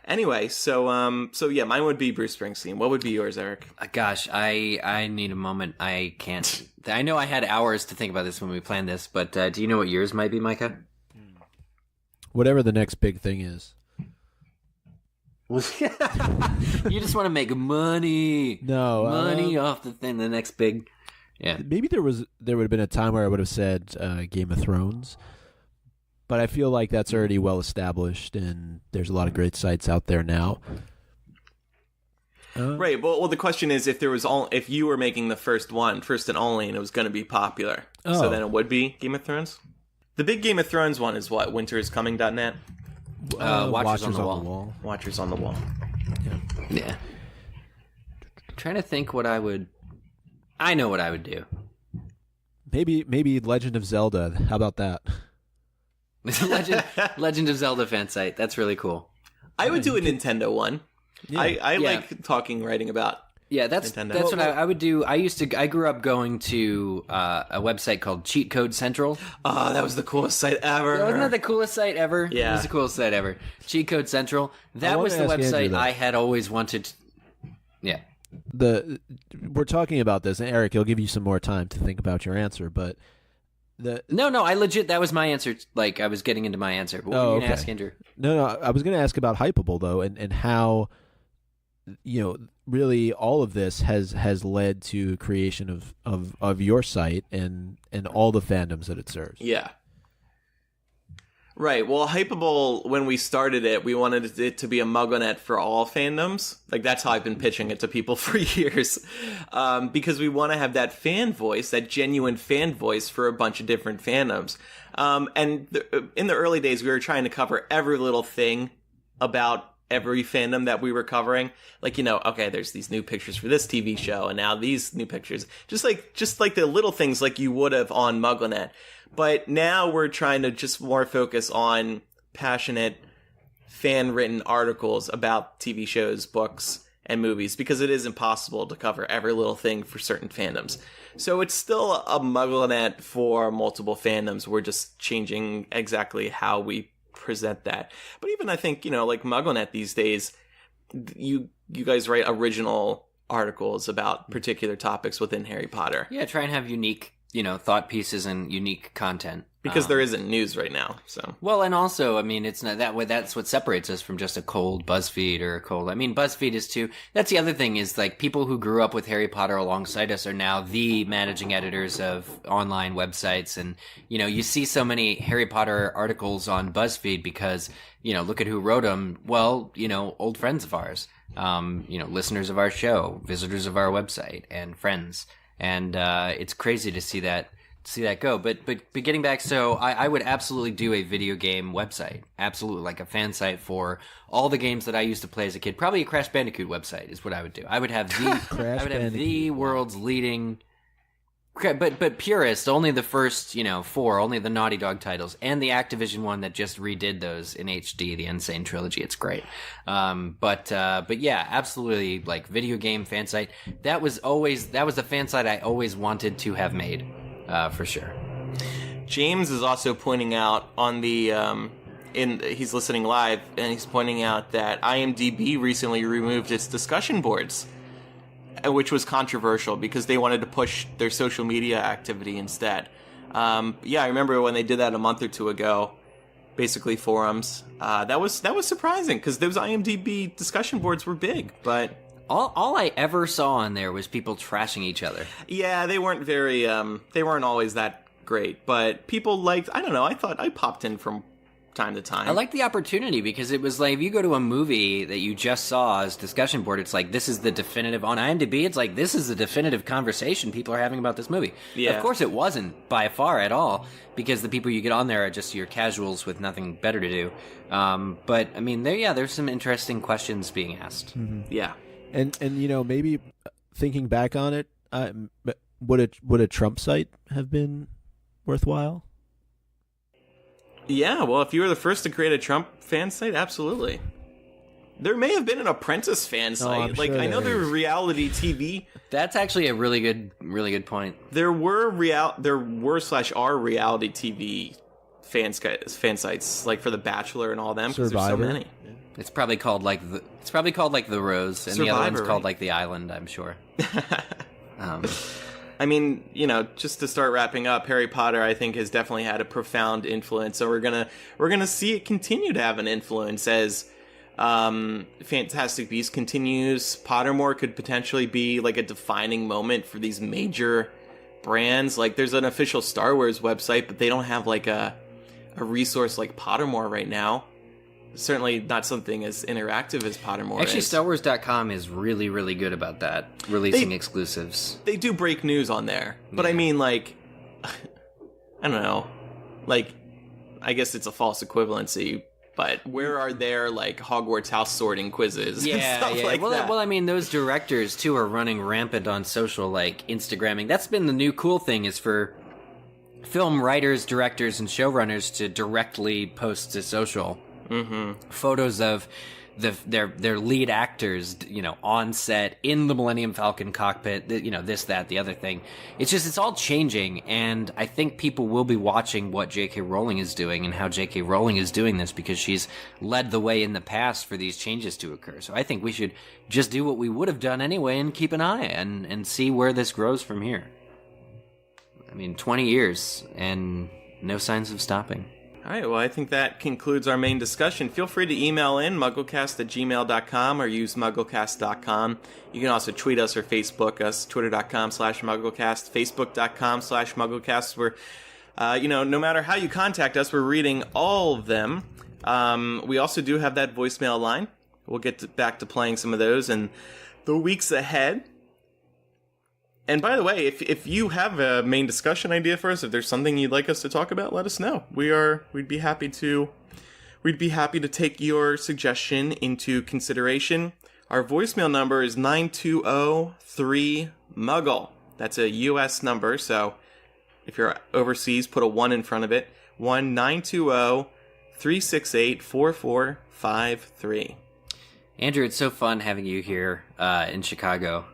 Speaker 1: Anyway, so yeah, mine would be Bruce Springsteen. What would be yours, Eric?
Speaker 2: Gosh, I need a moment. I can't. I know I had hours to think about this when we planned this, but do you know what yours might be, Micah?
Speaker 3: Whatever the next big thing is.
Speaker 2: You just want to make money.
Speaker 3: No.
Speaker 2: Money off the thing, the next big... Yeah.
Speaker 3: Maybe there would have been a time where I would have said Game of Thrones, but I feel like that's already well established, and there's a lot of great sites out there now.
Speaker 1: Right. Well, the question is, if you were making the first and only, and it was going to be popular, so then it would be Game of Thrones. The big Game of Thrones one is what? winteriscoming.net.
Speaker 2: Watchers on the Wall.
Speaker 1: Watchers on the Wall.
Speaker 2: Yeah. I'm trying to think what I would... I know what I would do.
Speaker 3: Maybe Legend of Zelda. How about that?
Speaker 2: Legend of Zelda fansite. That's really cool.
Speaker 1: I would do a Nintendo one. Yeah. I like writing about
Speaker 2: that's
Speaker 1: Nintendo.
Speaker 2: That's what I would do. I grew up going to a website called Cheat Code Central.
Speaker 1: Oh, that was the coolest site ever.
Speaker 2: Wasn't that the coolest site ever?
Speaker 1: Yeah.
Speaker 2: It was the coolest site ever. Cheat Code Central. That was the website I had always wanted. Yeah.
Speaker 3: We're talking about this, and Eric, he'll give you some more time to think about your answer, but
Speaker 2: No, I legit, that was my answer. Like, I was getting into my answer. But what were you going to ask, Andrew?
Speaker 3: No, I was going to ask about Hypable, though, and how, really all of this has led to creation of your site and all the fandoms that it serves.
Speaker 1: Yeah. Right. Well, Hypable, when we started it, we wanted it to be a MuggleNet for all fandoms. Like, that's how I've been pitching it to people for years. Because we want to have that fan voice, that genuine fan voice for a bunch of different fandoms. In the early days, we were trying to cover every little thing about every fandom that we were covering. Like, okay, there's these new pictures for this TV show, and now these new pictures. Just like the little things like you would have on MuggleNet. But now we're trying to just more focus on passionate, fan-written articles about TV shows, books, and movies, because it is impossible to cover every little thing for certain fandoms. So it's still a MuggleNet for multiple fandoms. We're just changing exactly how we present that. But even I think, like MuggleNet these days, you guys write original articles about particular topics within Harry Potter.
Speaker 2: Yeah, try and have unique thought pieces and unique content.
Speaker 1: Because there isn't news right now, so.
Speaker 2: Well, and also, it's not that way. That's what separates us from just a cold BuzzFeed or a cold. BuzzFeed is too. That's the other thing is like people who grew up with Harry Potter alongside us are now the managing editors of online websites, and you see so many Harry Potter articles on BuzzFeed because look at who wrote them. Well, old friends of ours, listeners of our show, visitors of our website, and friends. And it's crazy to see that go. But getting back, so I would absolutely do a video game website. Absolutely, like a fan site for all the games that I used to play as a kid. Probably a Crash Bandicoot website is what I would do. I would have the world's leading, but purist, only the first 4, only the Naughty Dog titles, and the Activision one that just redid those in HD, the Insane Trilogy. It's great. But yeah, absolutely, like video game fan site. That was the fan site I always wanted to have made, for sure.
Speaker 1: James is also pointing out on the he's listening live, and he's pointing out that IMDb recently removed its discussion boards, which was controversial because they wanted to push their social media activity instead. I remember when they did that a month or two ago, basically forums. That was surprising because those IMDb discussion boards were big, but
Speaker 2: all I ever saw on there was people trashing each other.
Speaker 1: Yeah, they weren't very they weren't always that great, but people liked. I don't know. I thought I popped in from time to time.
Speaker 2: I like the opportunity because it was like if you go to a movie that you just saw as discussion board, it's like this is the definitive on IMDb. It's like this is the definitive conversation people are having about this movie.
Speaker 1: Yeah.
Speaker 2: Of course, it wasn't by far at all because the people you get on there are just your casuals with nothing better to do. But there's some interesting questions being asked.
Speaker 3: Mm-hmm.
Speaker 1: Yeah,
Speaker 3: and maybe thinking back on it, would a Trump site have been worthwhile?
Speaker 1: Yeah, well, if you were the first to create a Trump fan site, absolutely. There may have been an Apprentice fan site. I know there were reality TV.
Speaker 2: That's actually a really good point.
Speaker 1: There were /are reality TV fan sites, like for The Bachelor and all them. Because there's so many.
Speaker 2: It's probably called like the Rose, and Survivor, the other one's called like the Island, I'm sure.
Speaker 1: Just to start wrapping up, Harry Potter, I think, has definitely had a profound influence. So we're gonna see it continue to have an influence as Fantastic Beasts continues. Pottermore could potentially be like a defining moment for these major brands. Like, there's an official Star Wars website, but they don't have like a resource like Pottermore right now. Certainly not something as interactive as Pottermore
Speaker 2: Actually,
Speaker 1: is.
Speaker 2: StarWars.com is really, really good about that, releasing exclusives.
Speaker 1: They do break news on there. But I mean, like, I don't know. Like, I guess it's a false equivalency. But where are their, like, Hogwarts house sorting quizzes and stuff like
Speaker 2: well,
Speaker 1: that?
Speaker 2: Well, I mean, those directors, too, are running rampant on social, like, Instagramming. That's been the new cool thing, is for film writers, directors, and showrunners to directly post to social photos of their lead actors, on set, in the Millennium Falcon cockpit, this, that, the other thing. It's all changing, and I think people will be watching what J.K. Rowling is doing and how J.K. Rowling is doing this, because she's led the way in the past for these changes to occur. So I think we should just do what we would have done anyway and keep an eye and see where this grows from here. I mean, 20 years and no signs of stopping.
Speaker 1: All right, well, I think that concludes our main discussion. Feel free to email in, mugglecast@gmail.com, or use mugglecast.com. You can also tweet us or Facebook us, twitter.com/mugglecast, facebook.com/mugglecast. We're, no matter how you contact us, we're reading all of them. We also do have that voicemail line. We'll get back to playing some of those in the weeks ahead. And by the way, if you have a main discussion idea for us, if there's something you'd like us to talk about, let us know. We'd be happy to take your suggestion into consideration. Our voicemail number is 920-3-MUGGLE. That's a US number, so if you're overseas, put a 1 in front of it. 1-920-368-4453.
Speaker 2: Andrew, it's so fun having you here in Chicago.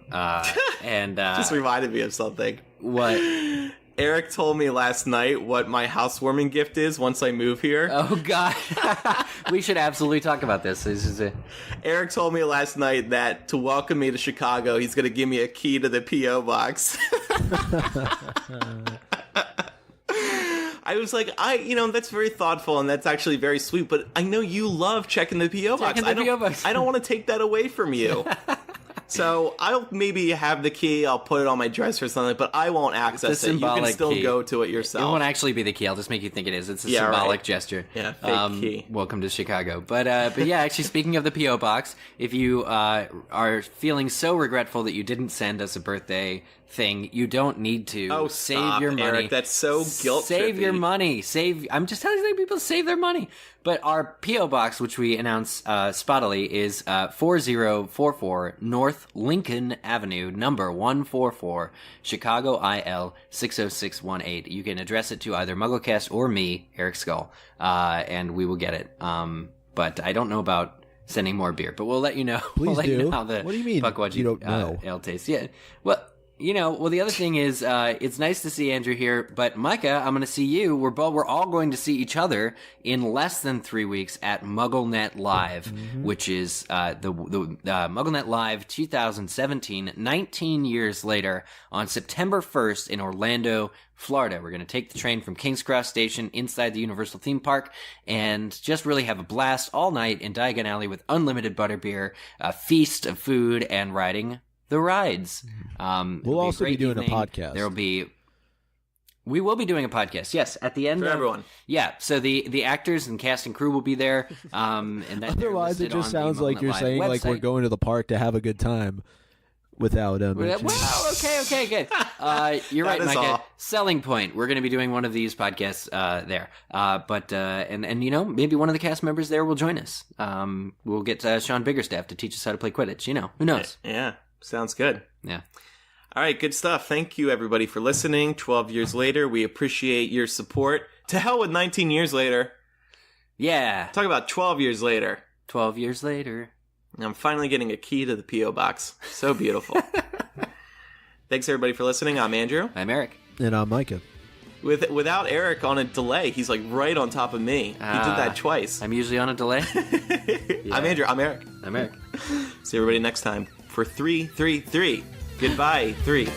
Speaker 2: And
Speaker 1: just reminded me of something.
Speaker 2: What?
Speaker 1: Eric told me last night what my housewarming gift is once I move here.
Speaker 2: Oh, God. We should absolutely talk about this.
Speaker 1: Eric told me last night that to welcome me to Chicago, he's going to give me a key to the P.O. box. I was like, that's very thoughtful, and that's actually very sweet, but I know you love checking the P.O. box. I don't want to take that away from you. So I'll maybe have the key, I'll put it on my dresser or something, but I won't access it. You can still go to it yourself.
Speaker 2: It won't actually be the key, I'll just make you think it is. It's a symbolic gesture.
Speaker 1: Yeah, fake key.
Speaker 2: Welcome to Chicago. But yeah, actually, speaking of the P.O. box, if you are feeling so regretful that you didn't send us a birthday thing, you don't need to.
Speaker 1: Oh,
Speaker 2: save
Speaker 1: stop,
Speaker 2: your money.
Speaker 1: Eric, that's so guilt-trippy.
Speaker 2: Save your money. I'm just telling people to save their money. But our P.O. box, which we announce spottily, is 4044 North Lincoln Avenue, number 144, Chicago, IL 60618. You can address it to either MuggleCast or me, Eric Skull, and we will get it. But I don't know about sending more beer, but we'll let you know.
Speaker 3: Please
Speaker 2: we'll let
Speaker 3: do.
Speaker 2: You know how the
Speaker 3: what do you mean? You don't know.
Speaker 2: Ale tastes. Yeah. Well, the other thing is, it's nice to see Andrew here, but Micah, I'm going to see you. We're all going to see each other in less than 3 weeks at MuggleNet Live, which is the MuggleNet Live 2017, 19 years later, on September 1st in Orlando, Florida. We're going to take the train from King's Cross Station inside the Universal Theme Park and just really have a blast all night in Diagon Alley with unlimited butterbeer, a feast of food, and riding the rides.
Speaker 3: We'll also be doing a podcast.
Speaker 2: We will be doing a podcast. Yes, at the end
Speaker 1: for everyone.
Speaker 2: Yeah, so the actors and cast and crew will be there. And that
Speaker 3: otherwise, it just sounds like you're saying website. Like we're going to the park to have a good time. Without
Speaker 2: well, okay, good. You're right, Micah. All. Selling point. We're going to be doing one of these podcasts there. But maybe one of the cast members there will join us. We'll get Sean Biggerstaff to teach us how to play Quidditch. Who knows?
Speaker 1: Yeah, sounds good.
Speaker 2: Yeah.
Speaker 1: All right, good stuff. Thank you, everybody, for listening. 12 years later, we appreciate your support. To hell with 19 years later.
Speaker 2: Yeah.
Speaker 1: Talk about 12 years later.
Speaker 2: 12 years later.
Speaker 1: I'm finally getting a key to the P.O. box. So beautiful. Thanks, everybody, for listening. I'm Andrew.
Speaker 2: I'm Eric.
Speaker 3: And I'm Micah.
Speaker 1: Without Eric on a delay, he's like right on top of me. He did that twice.
Speaker 2: I'm usually on a delay.
Speaker 1: Yeah. I'm Andrew. I'm Eric.
Speaker 2: I'm Eric.
Speaker 1: See everybody next time for 333. Goodbye, 3.